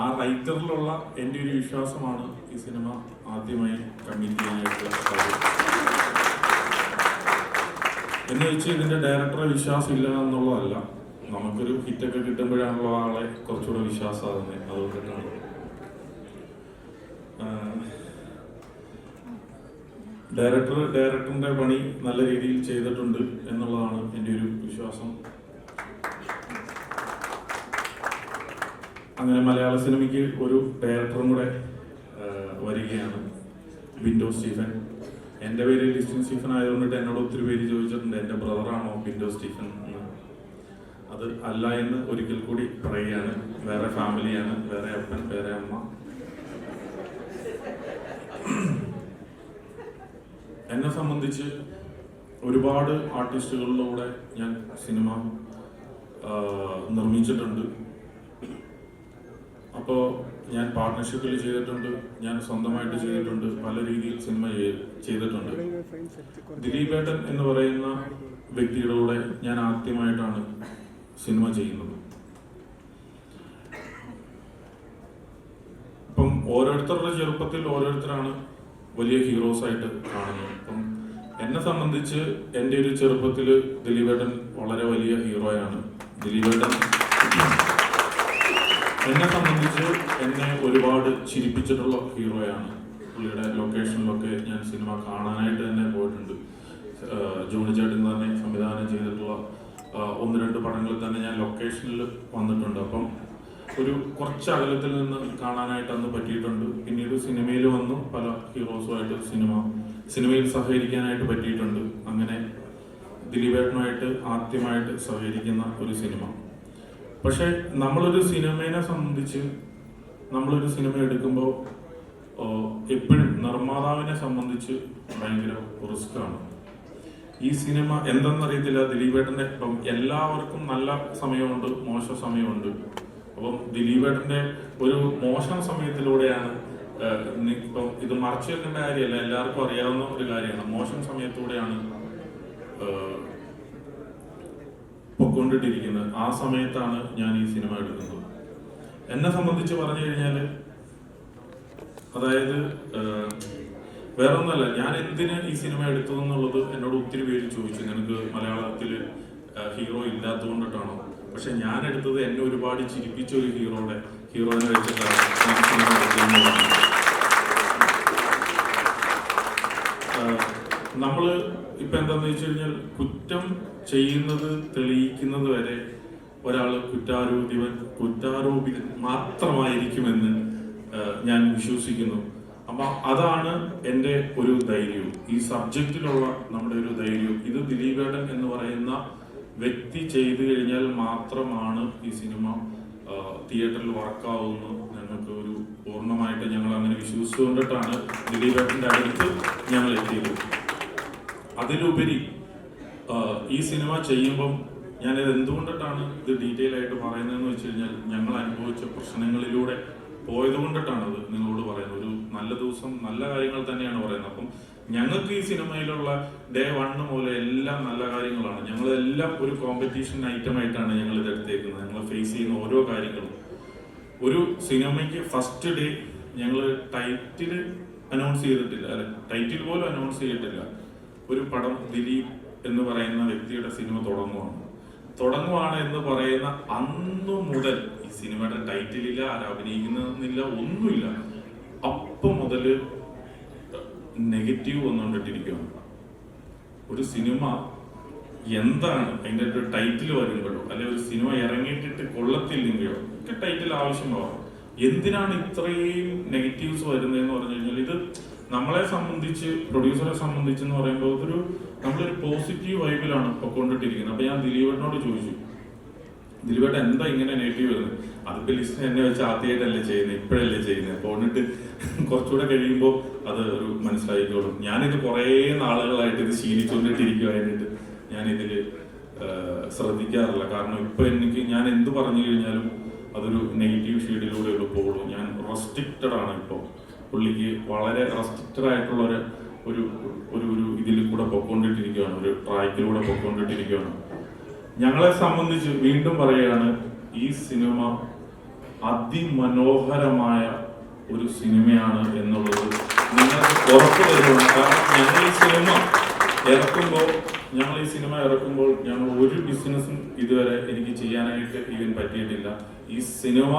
ആ റൈറ്ററിലുള്ള എൻ്റെ ഒരു വിശ്വാസമാണ് ഈ സിനിമ ആദ്യമായി കമ്മിറ്റ് ചെയ്യാനായിട്ട് എന്ന് വെച്ച് ഇതിൻ്റെ ഡയറക്ടറെ വിശ്വാസമില്ല എന്നുള്ളതല്ല. നമുക്കൊരു ഹിറ്റൊക്കെ കിട്ടുമ്പോഴാണല്ലോ ആളെ കുറച്ചുകൂടെ വിശ്വാസമാകുന്നത്. അതുകൊണ്ടിട്ടാണ് ഡയറക്ടറിന്റെ പണി നല്ല രീതിയിൽ ചെയ്തിട്ടുണ്ട് എന്നുള്ളതാണ് എൻ്റെ ഒരു വിശ്വാസം. അങ്ങനെ മലയാള സിനിമയ്ക്ക് ഒരു ഡയറക്ടറും കൂടെ വരികയാണ്, ബിൻഡോ സ്റ്റീഫൻ. എൻ്റെ പേര് ലിസ്റ്റിൻ സ്റ്റീഫൻ ആയതുകൊണ്ടിട്ട് എന്നോട് ഒത്തിരി പേര് ചോദിച്ചിട്ടുണ്ട് എൻ്റെ ബ്രദറാണോ ബിൻഡോ സ്റ്റീഫൻ എന്ന്. അത് അല്ല എന്ന് ഒരിക്കൽ കൂടി പറയുകയാണ്. വേറെ ഫാമിലിയാണ്, വേറെ അപ്പൻ, വേറെ അമ്മ. എന്നെ സംബന്ധിച്ച് ഒരുപാട് ആർട്ടിസ്റ്റുകളിലൂടെ ഞാൻ സിനിമ നിർമ്മിച്ചിട്ടുണ്ട്. അപ്പോൾ ഞാൻ പാർട്ട്ണർഷിപ്പിൽ ചെയ്തിട്ടുണ്ട്, ഞാൻ സ്വന്തമായിട്ട് ചെയ്തിട്ടുണ്ട്, പല രീതിയിൽ സിനിമ ചെയ്തിട്ടുണ്ട്. ദിലീപേട്ടൻ എന്ന് പറയുന്ന വ്യക്തിയുടെ കൂടെ ഞാൻ ആദ്യമായിട്ടാണ് സിനിമ ചെയ്യുന്നത്. അപ്പം ഓരോരുത്തരുടെ ചെറുപ്പത്തിൽ ഓരോരുത്തരാണ് വലിയ ഹീറോസ് ആയിട്ട് കാണുന്നത്. അപ്പം എന്നെ സംബന്ധിച്ച് എൻ്റെ ഒരു ചെറുപ്പത്തിൽ ദിലീപേട്ടൻ വളരെ വലിയ ഹീറോയാണ്. ദിലീപേട്ടൻ എന്നെ സംബന്ധിച്ച് എന്നെ ഒരുപാട് ചിരിപ്പിച്ചിട്ടുള്ള ഹീറോയാണ്. പുള്ളിയുടെ ലൊക്കേഷനിലൊക്കെ ഞാൻ സിനിമ കാണാനായിട്ട് തന്നെ പോയിട്ടുണ്ട്. ജോണി ചേട്ടൻ തന്നെ സംവിധാനം ചെയ്തിട്ടുള്ള 1-2 പടങ്ങളിൽ തന്നെ ഞാൻ ലൊക്കേഷനിൽ വന്നിട്ടുണ്ട്. അപ്പം ഒരു കുറച്ച് അകലത്തിൽ നിന്ന് കാണാനായിട്ട് അന്ന് പറ്റിയിട്ടുണ്ട്. പിന്നീട് സിനിമയിൽ വന്നു പല ഹീറോസുമായിട്ട് സിനിമയിൽ സഹകരിക്കാനായിട്ട് പറ്റിയിട്ടുണ്ട്. അങ്ങനെ ദിലീപേട്ടനുമായിട്ട് ആദ്യമായിട്ട് സഹകരിക്കുന്ന ഒരു സിനിമ. പക്ഷെ നമ്മളൊരു സിനിമയെ സംബന്ധിച്ച് നമ്മളൊരു സിനിമ എടുക്കുമ്പോൾ എപ്പോഴും നിർമ്മാതാവിനെ സംബന്ധിച്ച് ഭയങ്കര റിസ്ക്കാണ്. ഈ സിനിമ എന്തെന്നറിയത്തില്ല, ദിലീപേട്ടൻ്റെ ഇപ്പം എല്ലാവർക്കും നല്ല സമയമുണ്ട്, മോശം സമയമുണ്ട്. അപ്പം ദിലീപേട്ടൻ്റെ ഒരു മോശം സമയത്തിലൂടെയാണ് ഇപ്പം ഇത് മറച്ചു വെക്കേണ്ട കാര്യമല്ല, എല്ലാവർക്കും അറിയാവുന്ന ഒരു കാര്യമാണ്. മോശം സമയത്തൂടെയാണ് പൊക്കൊണ്ടിട്ടിരിക്കുന്നത്. ആ സമയത്താണ് ഞാൻ ഈ സിനിമ എടുക്കുന്നത്. എന്നെ സംബന്ധിച്ച് പറഞ്ഞു കഴിഞ്ഞാൽ അതായത് വേറൊന്നല്ല, ഞാൻ എന്തിന് ഈ സിനിമ എടുത്തതെന്നുള്ളത് എന്നോട് ഒത്തിരി പേര് ചോദിച്ചു. നിനക്ക് മലയാളത്തിൽ ഹീറോ ഇല്ലാത്തതുകൊണ്ടിട്ടാണോ? പക്ഷെ ഞാൻ എടുത്തത് എന്നെ ഒരുപാട് ചിരിപ്പിച്ച ഒരു ഹീറോയിനെ വെച്ചിട്ടാണ് ഞാൻ സിനിമ എടുക്കുന്നത്. നമ്മൾ ഇപ്പം എന്താണെന്ന് വെച്ച് കഴിഞ്ഞാൽ കുറ്റം ചെയ്യുന്നത് തെളിയിക്കുന്നത് വരെ ഒരാൾ കുറ്റാരോപിതൻ മാത്രമായിരിക്കുമെന്ന് ഞാൻ വിശ്വസിക്കുന്നു. അപ്പം അതാണ് എൻ്റെ ഒരു ധൈര്യവും, ഈ സബ്ജക്റ്റിലുള്ള നമ്മുടെ ഒരു ധൈര്യവും. ഇത് ദിലീപേട്ടൻ എന്ന് പറയുന്ന വ്യക്തി ചെയ്തു കഴിഞ്ഞാൽ മാത്രമാണ് ഈ സിനിമ തിയേറ്ററിൽ വർക്കാവുന്നു. ഞങ്ങൾക്ക് ഒരു പൂർണ്ണമായിട്ട് ഞങ്ങൾ അങ്ങനെ വിശ്വസിച്ചുകൊണ്ടിട്ടാണ് ദിലീപേട്ടൻ്റെ അടുത്ത് ഞങ്ങൾ എത്തിയത്. അതിലുപരി ഈ സിനിമ ചെയ്യുമ്പം ഞാനിത് എന്തുകൊണ്ടിട്ടാണ് ഇത് ഡീറ്റെയിൽ ആയിട്ട് പറയുന്നതെന്ന് വെച്ച് കഴിഞ്ഞാൽ ഞങ്ങൾ അനുഭവിച്ച പ്രശ്നങ്ങളിലൂടെ പോയതുകൊണ്ടിട്ടാണത് നിങ്ങളോട് പറയുന്നത്. ഒരു നല്ല ദിവസം നല്ല കാര്യങ്ങൾ തന്നെയാണ് പറയുന്നത്. അപ്പം ഞങ്ങൾക്ക് ഈ സിനിമയിലുള്ള ഡേ 1 മുതൽ എല്ലാം നല്ല കാര്യങ്ങളാണ്. ഞങ്ങളെല്ലാം ഒരു കോമ്പറ്റീഷൻ ഐറ്റമായിട്ടാണ് ഞങ്ങൾ ഇതെടുത്തേക്കുന്നത്. ഞങ്ങൾ ഫേസ് ചെയ്യുന്ന ഓരോ കാര്യങ്ങളും. ഒരു സിനിമയ്ക്ക് ഫസ്റ്റ് ഡേ ഞങ്ങൾ ടൈറ്റിൽ അനൗൺസ് ചെയ്തിട്ടില്ല, അല്ലെ, ടൈറ്റിൽ പോലും അനൗൺസ് ചെയ്തിട്ടില്ല. ഒരു പടം ദിലീപ് എന്ന് പറയുന്ന വ്യക്തിയുടെ സിനിമ തുടങ്ങുവാണ് എന്ന് പറയുന്ന അന്നു മുതൽ ഈ സിനിമയുടെ ടൈറ്റിലില്ല, അഭിനയിക്കുന്നില്ല, ഒന്നുമില്ല. അപ്പം മുതൽ നെഗറ്റീവ് വന്നുകൊണ്ടിട്ടിരിക്കുകയാണ്. ഒരു സിനിമ എന്താണ് അതിൻ്റെ ഒരു ടൈറ്റിൽ വരുമ്പോഴോ അല്ലെ ഒരു സിനിമ ഇറങ്ങിയിട്ടിട്ട് കൊള്ളത്തില്ലെങ്കിലോ ഒക്കെ ടൈറ്റിൽ ആവശ്യമാവും. എന്തിനാണ് ഇത്രയും നെഗറ്റീവ്സ് വരുന്നതെന്ന് പറഞ്ഞു കഴിഞ്ഞാൽ ഇത് നമ്മളെ സംബന്ധിച്ച്, പ്രൊഡ്യൂസറെ സംബന്ധിച്ച് എന്ന് പറയുമ്പോൾ നമ്മളൊരു പോസിറ്റീവ് വൈബിലാണ് പൊക്കൊണ്ടിട്ടിരിക്കുന്നത്. അപ്പൊ ഞാൻ ദിലീപേട്ടനോട് ചോദിച്ചു, ദിലീപേട്ടൻ എന്താ ഇങ്ങനെ നെഗറ്റീവ് വരുന്നത്? അതിപ്പോ ലിസ്റ്റ് എന്നെ വെച്ച് ആദ്യമായിട്ടല്ലേ ചെയ്യുന്നത്, ഇപ്പോഴല്ലേ ചെയ്യുന്നത്. പോന്നിട്ട് കുറച്ചുകൂടെ കഴിയുമ്പോൾ അത് ഒരു മനസ്സിലായിക്കോളും. ഞാനിത് കുറേ നാളുകളായിട്ട് ഇത് ശീലിച്ചുകൊണ്ടിട്ടിരിക്കുവാനായിട്ട് ഞാനിതിൽ ശ്രദ്ധിക്കാറില്ല. കാരണം ഇപ്പൊ ഞാൻ എന്ത് പറഞ്ഞു കഴിഞ്ഞാലും അതൊരു നെഗറ്റീവ് ഷെയ്ഡിലൂടെ പോകുള്ളൂ. ഞാൻ റെസ്ട്രിക്റ്റഡ് ആണ്. ഇപ്പോൾ പുള്ളിക്ക് വളരെ റെസ്ട്രിക്റ്റഡ് ആയിട്ടുള്ള ഒരു ഒരു ഇതിൽ കൂടെ പൊക്കോണ്ടിട്ടിരിക്കുകയാണ്, ഒരു ട്രാക്കിലൂടെ പൊക്കോണ്ടിട്ടിരിക്കുകയാണ്. ഞങ്ങളെ സംബന്ധിച്ച് വീണ്ടും പറയുകയാണ്, ഈ സിനിമ അതിമനോഹരമായ ഒരു സിനിമയാണ് എന്നുള്ളത് നിങ്ങൾ ഉറപ്പ് തരുവാണ്. കാരണം ഞങ്ങൾ ഈ സിനിമ ഇറക്കുമ്പോൾ ഞങ്ങൾ ഒരു ബിസിനസ്സും ഇതുവരെ എനിക്ക് ചെയ്യാനായിട്ട് ഈവൻ പറ്റിയിട്ടില്ല. ഈ സിനിമ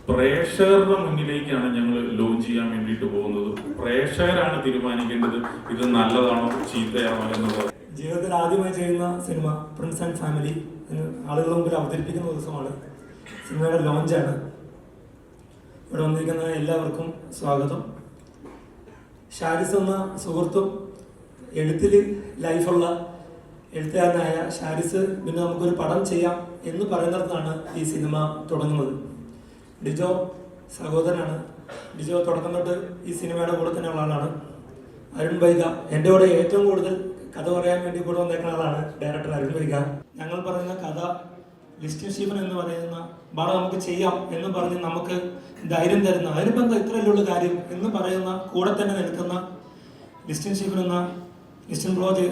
പ്രേക്ഷകരുടെ മുന്നിലേക്കാണ് ഞങ്ങൾ ലോഞ്ച് ചെയ്യാൻ വേണ്ടിയിട്ട് പോകുന്നത്. പ്രേക്ഷകരാണ് തീരുമാനിക്കേണ്ടത് ഇത് നല്ലതാണോ ചീത്തയാണോ എന്നുള്ളത്. ജീവിതത്തിൽ ആദ്യമായി ചെയ്യുന്ന സിനിമ പ്രിൻസ് ആൻഡ് ഫാമിലി ആളുകളുടെ മുമ്പിൽ അവതരിപ്പിക്കുന്ന ദിവസമാണ്. സിനിമയുടെ ലോഞ്ചാണ്. ഇവിടെ വന്നിരിക്കുന്ന എല്ലാവർക്കും സ്വാഗതം. ഷാരിസ് എന്ന സുഹൃത്തും എഴുത്തിൽ ലൈഫുള്ള എഴുത്തുകാരനായ ഷാരിസ് പിന്നെ നമുക്കൊരു പടം ചെയ്യാം എന്ന് പറയുന്നിടത്താണ് ഈ സിനിമ തുടങ്ങുന്നത്. ഡിജോ സഹോദരനാണ്. ഡിജോ തുടക്കം തൊട്ട് ഈ സിനിമയുടെ കൂടെ തന്നെ ഉള്ള ആളാണ്. അരുൺ വൈഗ എൻ്റെ കൂടെ ഏറ്റവും കൂടുതൽ കഥ പറയാൻ വേണ്ടി കൂടെ വന്നേക്കുന്ന ആളാണ് ഡയറക്ടർ അരുൺ വൈഗ. ഞങ്ങൾ പറയുന്ന കഥ ലിസ്റ്റിൻ സ്റ്റീഫൻ എന്ന് പറയുന്ന പടം നമുക്ക് ചെയ്യാം എന്ന് പറഞ്ഞ് നമുക്ക് ധൈര്യം തരുന്ന, അതിനിപ്പോൾ എന്താ ഇത്രയല്ലുള്ള കാര്യം എന്ന് പറയുന്ന കൂടെ തന്നെ നിൽക്കുന്ന ലിസ്റ്റിൻ സ്റ്റീഫൻ എന്ന ലിസ്റ്റിൻ ബ്ലോഗ്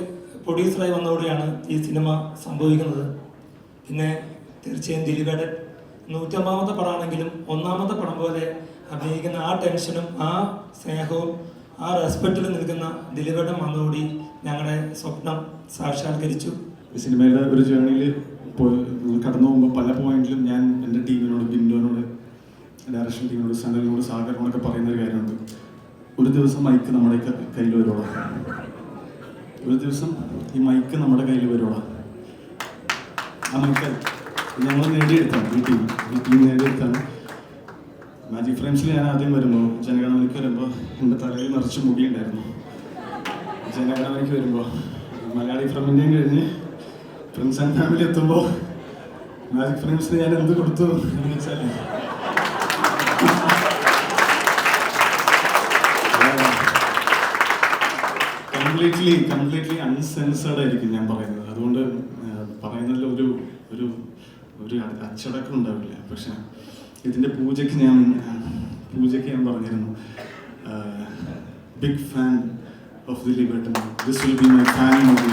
പ്രൊഡ്യൂസറായി വന്നതോടെയാണ് ഈ സിനിമ സംഭവിക്കുന്നത്. പിന്നെ തീർച്ചയായും ദിലീപേട്ടൻ 150ാമത്തെ പടമാണെങ്കിലും 1ാമത്തെ പടം പോലെ അഭിനയിക്കുന്ന ആ ടെൻഷനും ആ സ്നേഹവും ആ റെസ്പെക്റ്റിൽ നിൽക്കുന്ന ദിലീപേട്ടൻ വന്നതോടി ഞങ്ങളുടെ സ്വപ്നം സാക്ഷാത്കരിച്ചു. ഈ സിനിമയുടെ ഒരു ജേർണിയിൽ കടന്നു പോകുമ്പോൾ പല പോയിന്റിലും ഞാൻ എൻ്റെ ടീമിനോട്, ബിൻഡോനോട്, ഡയറക്ഷൻ ടീമിനോട്, സനലിനോട്, സാഗറിനോടൊക്കെ പറയുന്ന ഒരു കാര്യമുണ്ട്. ഒരു ദിവസം മൈക്ക് നമ്മുടെ കയ്യിൽ വരുവോളാം. ഒരു ദിവസം ഈ മൈക്ക് നമ്മുടെ കയ്യിൽ വരുവോളാം. ആ മൈക്ക് ഞങ്ങൾ നേടിയെടുത്താണ്. ഈ ടീം നേടിയെടുത്താണ്. മാജിക് ഫ്രെയിംസിൽ ഞാൻ ആദ്യം വരുമ്പോൾ, ജനഗണമനയ്ക്ക് വരുമ്പോൾ എൻ്റെ തലയിൽ നിറച്ച് മുടിയുണ്ടായിരുന്നു. ജനഗണമനയ്ക്ക് വരുമ്പോൾ മലയാളി ഫ്രമിൻ്റെയും കഴിഞ്ഞ് പ്രിൻസ് ആൻഡ് ഫാമിലി എത്തുമ്പോൾ മാജിക് ഫ്രെയിംസിന് ഞാൻ എന്ത് കൊടുത്തു എന്ന് വെച്ചാൽ കംപ്ലീറ്റ്ലി അൺസെൻസേർഡ് ആയിരിക്കും ഞാൻ പറയുന്നത്. അതുകൊണ്ട് പറയുന്നതിൽ ഒരു അച്ചടക്കം ഉണ്ടാവില്ല. പക്ഷെ ഇതിൻ്റെ പൂജയ്ക്ക് ഞാൻ പറഞ്ഞിരുന്നു, ബിഗ് ഫാൻ ഓഫ് ദിലീപേട്ടൻ, this will be my fan movie.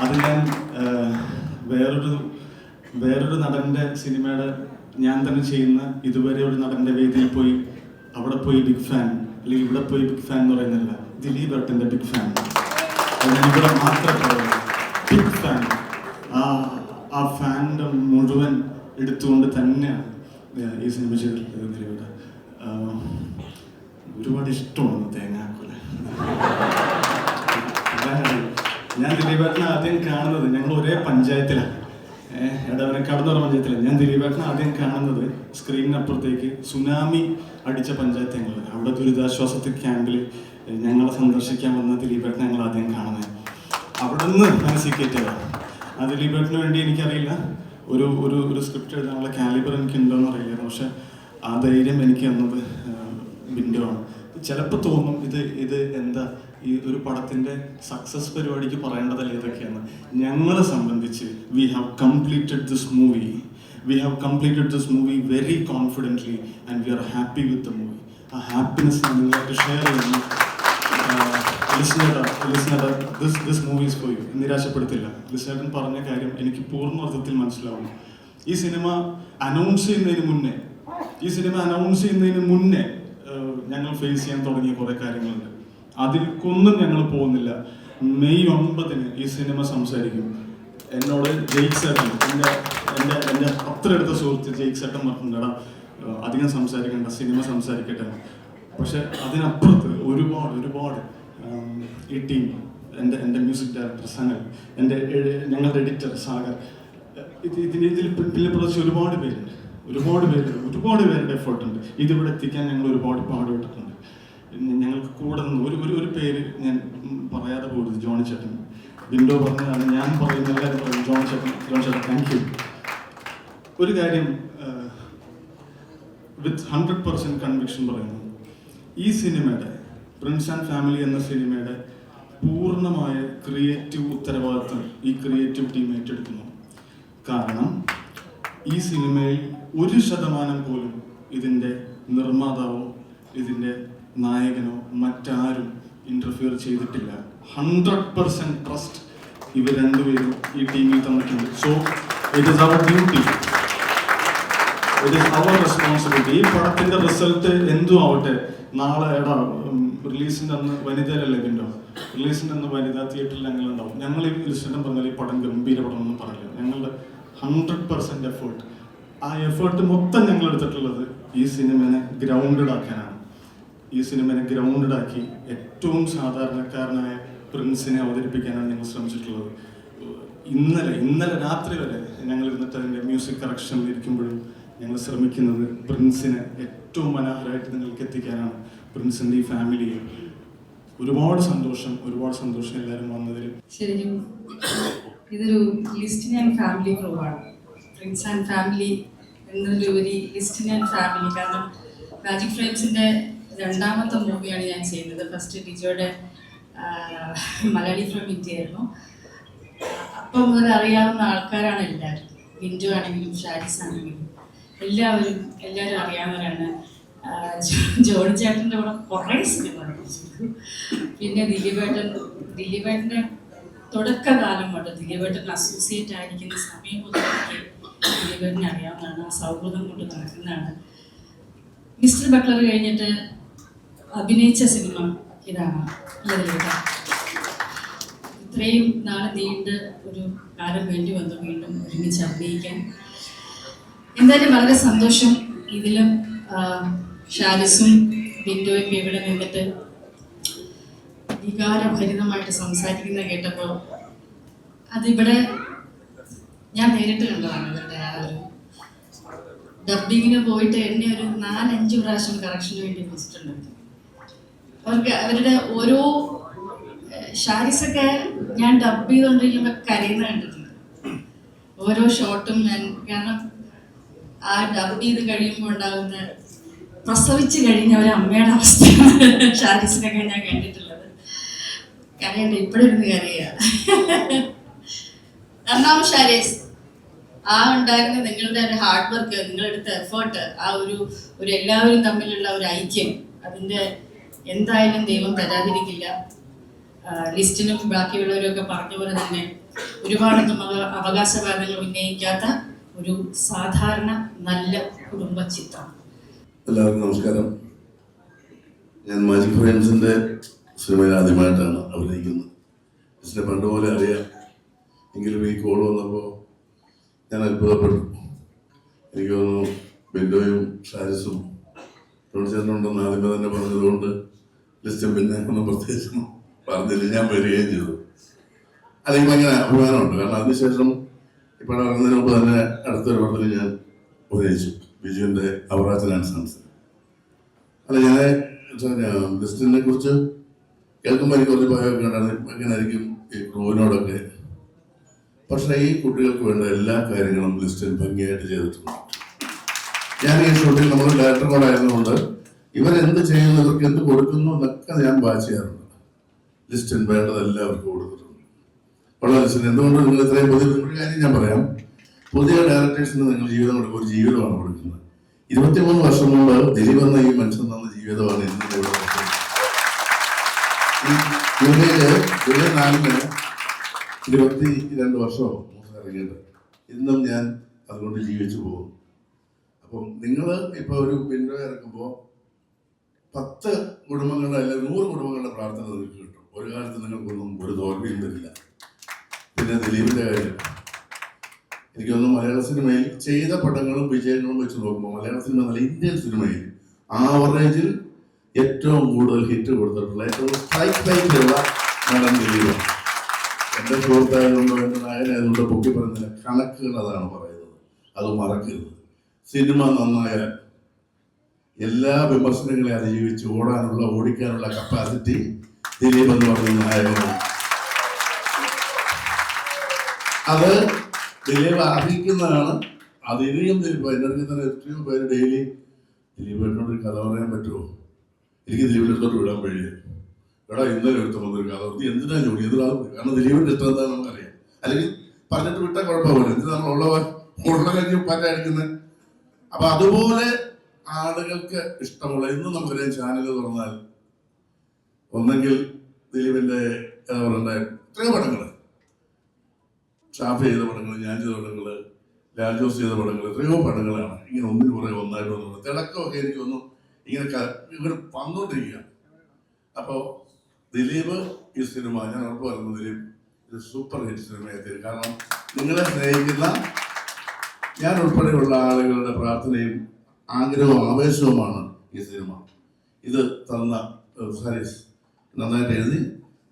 അത് ഞാൻ വേറൊരു നടൻ്റെ സിനിമയുടെ ഞാൻ തന്നെ ചെയ്യുന്ന ഇതുവരെ ഒരു നടൻ്റെ വേദിയിൽ പോയി അവിടെ പോയി ബിഗ് ഫാൻ അല്ലെങ്കിൽ ഇവിടെ പോയി ബിഗ് ഫാൻ എന്ന് പറയുന്നില്ല, ദിലീപേട്ടൻ്റെ ബിഗ് ഫാൻ. ഇവിടെ മാത്രം ബിഗ് ഫാൻ. ആ ഫാൻ്റെ മുഴുവൻ എടുത്തുകൊണ്ട് തന്നെയാണ് ഈ സിനിമ ചെയ്തിട്ടുള്ളത്. ദിലീപേട്ട ഒരുപാട് ഇഷ്ടമാണ് തേങ്ങാക്കൊല. ഞാൻ ദിലീപേട്ടനെ ആദ്യം കാണുന്നത്, ഞങ്ങൾ ഒരേ പഞ്ചായത്തിലാണ്, എടവനക്കാട് എന്ന് പറഞ്ഞ പഞ്ചായത്തിലാണ്. ഞാൻ ദിലീപേട്ടനെ ആദ്യം കാണുന്നത് സ്ക്രീനിനപ്പുറത്തേക്ക് സുനാമി അടിച്ച പഞ്ചായത്ത് ഞങ്ങൾ, അവിടെ ദുരിതാശ്വാസ ക്യാമ്പിൽ ഞങ്ങളെ സന്ദർശിക്കാൻ വന്ന ദിലീപേട്ടനെ ഞങ്ങൾ ആദ്യം കാണുന്നത്. അവിടെ നിന്ന് മനസ്സിൽ കയറ്റിയതാണ്. ആ ദിലീപേട്ടന് വേണ്ടി എനിക്കറിയില്ല ഒരു സ്ക്രിപ്റ്റ് എഴുതാനുള്ള കാലിബർ എനിക്കുണ്ടോയെന്ന് അറിയില്ലായിരുന്നു. പക്ഷെ ആ ധൈര്യം എനിക്ക് തന്നത് ബിൻഡോ ആണ്. ചിലപ്പോൾ തോന്നും ഇത് എന്താ ഈ ഒരു പടത്തിൻ്റെ സക്സസ് പരിപാടിക്ക് പറയേണ്ടതല്ല ഇതൊക്കെയാണ്. ഞങ്ങളെ സംബന്ധിച്ച് we have completed this movie very confidently and we are happy with the movie. ആ ഹാപ്പിനെസ് നിങ്ങളായിട്ട് ഷെയർ ചെയ്യുന്നു. This movie is for you. നിരാശപ്പെടുത്തില്ല. ലിസേട്ടൻ പറഞ്ഞ കാര്യം എനിക്ക് പൂർണ്ണ അർത്ഥത്തിൽ മനസ്സിലാവും. ഈ സിനിമ അനൗൺസ് ചെയ്യുന്നതിന് മുന്നേ ഞങ്ങൾ ഫേസ് ചെയ്യാൻ തുടങ്ങിയ കുറേ കാര്യങ്ങളുണ്ട്. അതിൽക്കൊന്നും ഞങ്ങൾ പോകുന്നില്ല. മെയ് 9 ഈ സിനിമ സംസാരിക്കും. എന്നോട് ജെയ്ക്ക് സേട്ടൻ, എൻ്റെ അത്ര അടുത്ത സുഹൃത്ത് ജെയ്ക്ക് സേട്ടൻ പറഞ്ഞിട്ടുണ്ടാ അധികം സംസാരിക്കേണ്ട, സിനിമ സംസാരിക്കട്ടെ. പക്ഷെ അതിനപ്പുറത്ത് ഒരുപാട് ഈ ടീം, എൻ്റെ മ്യൂസിക് ഡയറക്ടർ സനൽ, ഞങ്ങളുടെ എഡിറ്റർ സാഗർ, ഇതിൽ പ്രത്യേകിച്ച് ഒരുപാട് പേരുടെ എഫേർട്ട് ഉണ്ട്. ഇതിവിടെ എത്തിക്കാൻ ഞങ്ങൾ ഒരുപാട് പാടുപെട്ടിട്ടുണ്ട്. ഞങ്ങൾക്ക് കൂടെ നിന്ന് ഒരു പേര് ഞാൻ പറയാതെ പോകരുത്, ജോണി ചേട്ടൻ. ബിൻഡോ പറഞ്ഞതാണ്, ഞാൻ പറയുന്ന എല്ലാവരും പറയും ജോണി ചേട്ടൻ താങ്ക് യു. ഒരു കാര്യം വിത്ത് 100% കൺവിക്ഷൻ പറയുന്നു, ഈ സിനിമയുടെ പ്രിൻസ് ആൻഡ് ഫാമിലി എന്ന സിനിമയുടെ പൂർണ്ണമായ ക്രിയേറ്റീവ് ഉത്തരവാദിത്വം ഈ ക്രിയേറ്റീവ് ടീം ഏറ്റെടുക്കുന്നു. കാരണം ഈ സിനിമയിൽ 1% പോലും ഇതിൻ്റെ നിർമ്മാതാവോ ഇതിൻ്റെ നായകനോ മറ്റാരും ഇന്റർഫിയർ ചെയ്തിട്ടില്ല. 100% ട്രസ്റ്റ് ഇവർ രണ്ടുപേരും ഈ ടീമിൽ തന്നിട്ടുണ്ട്. So it is our duty it is our responsibility. ഈ പടത്തിന്റെ റിസൾട്ട് എന്തും ആവട്ടെ, നാളെ റിലീസിന്റെ അന്ന് വനിതയിലല്ലേ ഇതിൻ്റെ റിലീസിന്റെ അന്ന് വനിതാ തിയേറ്ററിൽ ഞങ്ങളുണ്ടാവും. ഞങ്ങൾ ഈ ലിസ്റ്റിനും പറഞ്ഞാൽ ഈ പടം ഗംഭീര പടം ഒന്നും പറയില്ല. ഞങ്ങളുടെ 100% എഫേർട്ട്, ആ എഫേർട്ട് മൊത്തം ഞങ്ങൾ എടുത്തിട്ടുള്ളത് ഈ സിനിമനെ ഗ്രൗണ്ടഡ് ആക്കാനാണ്. ഈ സിനിമനെ ഗ്രൗണ്ടഡ് ആക്കി ഏറ്റവും സാധാരണക്കാരനായ പ്രിൻസിനെ അവതരിപ്പിക്കാനാണ് ഞങ്ങൾ ശ്രമിച്ചിട്ടുള്ളത്. ഇന്നലെ രാത്രി വരെ ഞങ്ങൾ ഇരുന്നിട്ട് അതിൻ്റെ മ്യൂസിക് കറക്ഷനിൽ ഇരിക്കുമ്പോഴും ഞങ്ങൾ ശ്രമിക്കുന്നത് പ്രിൻസിനെ ഏറ്റവും മനോഹരമായിട്ട് നിങ്ങൾക്ക് എത്തിക്കാനാണ്. പ്രിൻസിൻ്റെ ഈ ഫാമിലിയിൽ ഒരുപാട് സന്തോഷം എല്ലാവരും വന്നതിൽ. ശരിക്കും ഇതൊരു ലിസ്റ്റിൻ ആൻഡ് ഫാമിലി പ്രൂവാണ്. പ്രിൻസ് ആൻഡ് ഫാമിലി എന്നതിലുപരി ലിസ്റ്റിൻ ആൻഡ് ഫാമിലി. കാരണം മാജിക് ഫ്രെയിംസിൻ്റെ രണ്ടാമത്തെ മൂവിയാണ് ഞാൻ ചെയ്യുന്നത്. ഫസ്റ്റ് ഡിജോയുടെ മലയാളി ഫ്രം ഇന്ത്യ ആയിരുന്നു. അപ്പം മുതൽ അറിയാവുന്ന ആൾക്കാരാണ് എല്ലാവരും. ബിന്ദു ആണെങ്കിലും ഷാരിസ് ആണെങ്കിലും എല്ലാവരും അറിയാവുന്നവരാണ്. ജോണി ചേട്ടൻ്റെ കൂടെ കുറേ സിനിമ ചെയ്തു. പിന്നെ ദിലീപേട്ടൻ്റെ തുടക്കകാലം തൊട്ട് ദിലീപേട്ടൻ അസോസിയേറ്റ് ആയിരിക്കുന്ന സമയം മുതൽ ദിലീപേട്ടനെ അറിയാവുന്നതാണ്. ആ സൗഹൃദം കൊണ്ട് നടക്കുന്നതാണ്. മിസ്റ്റർ ബട്ട്ലർ കഴിഞ്ഞിട്ട് അഭിനയിച്ച സിനിമ ഇതാണ് ദിലീപേട്ട. ഇത്രയും നാളെ നീണ്ട് ഒരു കാലം വേണ്ടി വന്നു വീണ്ടും ഒരുമിച്ച് അഭിനയിക്കാൻ. എന്തായാലും വളരെ സന്തോഷം. ഇതിലും ഷാരിസും ബിന്ദുവൊക്കെ ഇവിടെ നിന്നിട്ട് വികാരഭരിതമായിട്ട് സംസാരിക്കുന്ന കേട്ടപ്പോൾ അതിവിടെ ഞാൻ നേരിട്ട് കണ്ടതാണ്. ഇവരുടെ ആ ഒരു ഡബിങ്ങിന് പോയിട്ട് എന്നെ ഒരു 4-5 പ്രാവശ്യം കറക്ഷന് വേണ്ടി വിളിച്ചിട്ടുണ്ട്. അവരുടെ ഓരോ ഷാരിസൊക്കെ ഞാൻ ഡബ് ചെയ്തുകൊണ്ടിരിക്കുമ്പോൾ കരയുന്ന കണ്ടിട്ടുണ്ട്. ഓരോ ഷോട്ടും ഞാൻ, കാരണം ആ ഡബ് ചെയ്ത് കഴിയുമ്പോൾ ഉണ്ടാകുന്ന പ്രസവിച്ച് കഴിഞ്ഞ ഒരു അമ്മയുടെ അവസ്ഥയാണ് ഷാരിസിനൊക്കെ ഞാൻ കണ്ടിട്ടുള്ളത്. കരയണ്ട, ഇപ്പോഴൊന്ന് കരയുക. രണ്ടാമത് ഷാരിസ്, ആ ഉണ്ടായിരുന്ന നിങ്ങളുടെ ഒരു ഹാർഡ് വർക്ക്, നിങ്ങളെടുത്ത എഫേർട്ട്, ആ ഒരു എല്ലാവരും തമ്മിലുള്ള ഒരു ഐക്യം, അതിൻ്റെ എന്തായാലും ദൈവം തരാതിരിക്കില്ല. ലിസ്റ്റിനും ബാക്കിയുള്ളവരൊക്കെ പറഞ്ഞ പോലെ തന്നെ ഒരുപാടൊന്നും അവകാശവാദങ്ങൾ ഉന്നയിക്കാത്ത ഒരു സാധാരണ നല്ല കുടുംബ ചിത്രം. എല്ലാവർക്കും നമസ്കാരം. ഞാൻ മാജിക് ഫ്രെയിംസിൻ്റെ സിനിമയിൽ ആദ്യമായിട്ടാണ് അഭിനയിക്കുന്നത്. ലിസ്റ്റിനെ പണ്ടുപോലെ അറിയാം, എങ്കിലും ഈ കോൾ വന്നപ്പോൾ ഞാൻ അത്ഭുതപ്പെട്ടു. എനിക്ക് തോന്നുന്നു ബിന്ദുവും ഷാരിസും ചേട്ടനുണ്ടെന്ന് ആദ്യമേ തന്നെ പറഞ്ഞതുകൊണ്ട് ലിസ്റ്റും പിന്നെ ഒന്നും പ്രത്യേകിച്ച് പറഞ്ഞില്ല, ഞാൻ വരികയും ചെയ്തു. അല്ലെങ്കിൽ ഭയങ്കര അഭിമാനമുണ്ട്. കാരണം അതിനുശേഷം ഇപ്പോൾ ഇറങ്ങുന്നതിന് മുമ്പ് തന്നെ അടുത്തൊരു പടത്തിൽ ഞാൻ അഭിനയിച്ചു, ബിജുവിൻ്റെ അവറാച്ചൻ ആൻഡ് സൺസ്. അല്ല, ഞാൻ ലിസ്റ്റിനെ കുറിച്ച് കേൾക്കുമ്പോൾ എനിക്ക് കുറച്ച് ഭയമൊക്കെ ഉണ്ടായിരുന്നു, എങ്ങനെയായിരിക്കും ഈ ക്രൂവിനോടൊക്കെ. പക്ഷേ ഈ കുട്ടികൾക്ക് വേണ്ട എല്ലാ കാര്യങ്ങളും ലിസ്റ്റിൻ ഭംഗിയായിട്ട് ചെയ്തിട്ടുണ്ട്. ഞാൻ ഈ ഷൂട്ടിൽ നമ്മൾ ഡയറക്ടർമാരായതുകൊണ്ട് ഇവരെന്ത് ചെയ്യുന്നു, ഇവർക്ക് എന്ത് കൊടുക്കുന്നു എന്നൊക്കെ ഞാൻ വാച്ച് ചെയ്യാറുണ്ട്. ലിസ്റ്റിൻ വേണ്ടതെല്ലാം അവർക്ക് കൊടുത്തിട്ടുണ്ട്. വളരെ ലിസ്റ്റിൻ എന്തുകൊണ്ട് നിങ്ങൾ ഇത്രയും പുതിയ കാര്യം ഞാൻ പറയാം. പുതിയ ഡയറക്ടേഴ്സിന് നിങ്ങൾ ജീവിതം കൊടുക്കുക, ഒരു ജീവിതമാണ് കൊടുക്കുന്നത്. 23 വർഷം മുമ്പ് ദിലീപ് എന്ന ഈ മനുഷ്യൻ തന്ന ജീവിതമാണ് ഇന്ന് ഇവിടെ ജൂലൈ 4-ന് 22 വർഷമോ ഇറങ്ങിയിട്ട് ഇന്നും ഞാൻ അതുകൊണ്ട് ജീവിച്ചു പോകും. അപ്പം നിങ്ങൾ ഇപ്പോൾ ഒരു വിൻഡോ ഇറക്കുമ്പോൾ 10 കുടുംബങ്ങളുടെ അല്ലെങ്കിൽ 100 കുടുംബങ്ങളുടെ പ്രാർത്ഥന നിങ്ങൾക്ക് കിട്ടും. ഒരു കാലത്ത് നിങ്ങൾക്കൊന്നും ഒരു തോൽവിയും തരില്ല. പിന്നെ ദിലീപിൻ്റെ കാര്യം എനിക്കൊന്നും മലയാള സിനിമയിൽ ചെയ്ത പടങ്ങളും വിജയങ്ങളും വെച്ച് നോക്കുമ്പോൾ മലയാള സിനിമ നല്ല ഇന്ത്യൻ സിനിമയിൽ ആവറേജിൽ ഏറ്റവും കൂടുതൽ ഹിറ്റ് കൊടുത്തിട്ടുള്ള ഏറ്റവും സ്ട്രൈക്ക് റേറ്റുള്ള നടൻ ദിലീപ്. എൻ്റെ സുഹൃത്തായതുകൊണ്ടോ എൻ്റെ നായനായതുകൊണ്ടോ പൊക്കി പറയുന്നില്ല, കണക്കുകൾ അതാണ് പറയുന്നത്. അത് മറക്കരുത്. സിനിമ നന്നായാൽ എല്ലാ വിമർശനങ്ങളെ അതിജീവിച്ച് ഓടിക്കാനുള്ള കപ്പാസിറ്റി ദിലീപ് എന്ന് പറയുന്ന നായകനാണ്. അത് ദിലീപ് അർഹിക്കുന്നതാണ്. അതിനെയും ദിലീപ് അതിനടുത്ത് തന്നെ എത്രയോ പേര് ഡെയിലി ദിലീപേട്ടനോട് ഒരു കഥ പറയാൻ പറ്റുമോ, എനിക്ക് ദിലീപിൻ്റെ അടുത്തോട്ട് വിടാൻ കഴിയും. എടാ ഇന്നലെ എടുത്ത് വന്നൊരു കഥ നീ എന്തിനാ ജോലി കാരണം ദിലീപിൻ്റെ ഇഷ്ടം എന്താ നമുക്കറിയാം. അല്ലെങ്കിൽ പറഞ്ഞിട്ട് വിട്ടാൽ കുഴപ്പമില്ല, എന്തിനാ ഉള്ള കാര്യം പറ്റായിരിക്കുന്നത്. അപ്പൊ അതുപോലെ ആളുകൾക്ക് ഇഷ്ടമുള്ള ഇന്നും നമുക്കറിയാം, ചാനൽ തുറന്നാൽ ഒന്നെങ്കിൽ ദിലീപിന്റെ എത്രയോ പടങ്ങൾ, ഷാഫി ചെയ്ത പടങ്ങൾ, ഞാൻ ചെയ്ത പടങ്ങൾ, ലാൽ ജോസ് ചെയ്ത പടങ്ങൾ എത്രയോ പടങ്ങളാണ് ഇങ്ങനെ ഒന്നിന് പുറകെ ഒന്നായിട്ട് വന്നത്. തിളക്കമൊക്കെ എനിക്കൊന്നും ഇങ്ങനെ വന്നുകൊണ്ടിരിക്കുകയാണ്. അപ്പോൾ ദിലീപ് ഈ സിനിമ ഞാൻ ഉറപ്പ് പറയുന്നത് ദിലീപ് ഇത് സൂപ്പർ ഹിറ്റ് സിനിമയായി. കാരണം നിങ്ങളെ സ്നേഹിക്കുന്ന ഞാൻ ഉൾപ്പെടെയുള്ള ആളുകളുടെ പ്രാർത്ഥനയും ആഗ്രഹവും ആവേശവുമാണ് ഈ സിനിമ. ഇത് തന്ന സാരീസ് നന്നായിട്ട് എഴുതി,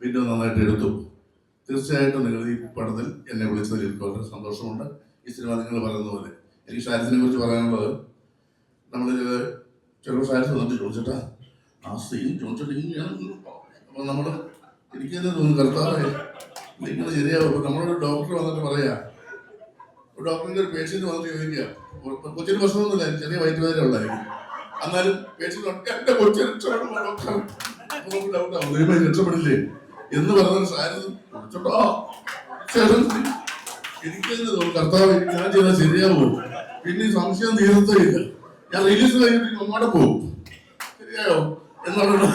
വീണ്ടും നന്നായിട്ട് എടുത്തു. തീർച്ചയായിട്ടും നിങ്ങൾ ഈ പടത്തിൽ എന്നെ വിളിച്ചതിൽ എനിക്ക് വളരെ സന്തോഷമുണ്ട്. ഈ സിനിമ നിങ്ങൾ പറയുന്ന പോലെ എനിക്ക് സാരീസിനെ കുറിച്ച് പറയാനുള്ളത്, നമ്മൾ ചില സാരീസ് വന്നിട്ട് ചോദിച്ചിട്ടാ ആ സീൻ ചോദിച്ചിട്ട് ഇങ്ങനെയാണ്. അപ്പോൾ നമ്മൾ എനിക്ക് തന്നെ തോന്നുന്നു കർത്താവേ ഇങ്ങനെ ശരിയാവും. അപ്പോൾ നമ്മളൊരു ഡോക്ടർ വന്നിട്ട് പറയാ, ഡോക്ടറിൻ്റെ ഒരു പേഷ്യൻ്റ് വന്നിട്ട് ചോദിക്കുക, കൊച്ചിന് പ്രശ്നമൊന്നുമില്ല, ചെറിയ വയറ്റുവേദന ഉള്ളായിരിക്കും, എന്നാലും പേഷ്യൻ്റ് എൻ്റെ കൊച്ചിന് രക്ഷപ്പെടില്ലേ എന്ന് പറഞ്ഞ സാരി കുടിച്ചോട്ടോ എനിക്ക് തന്നെ തോന്നുന്നു കർത്താവ് ഞാൻ ചെയ്താൽ ശരിയാവോ, പിന്നെ ഈ സംശയം തീർത്തേയില്ല. ഞാൻ റിലീസ് കഴിഞ്ഞിട്ട് അങ്ങോട്ട് പോകും, ശരിയായോ എന്നുള്ള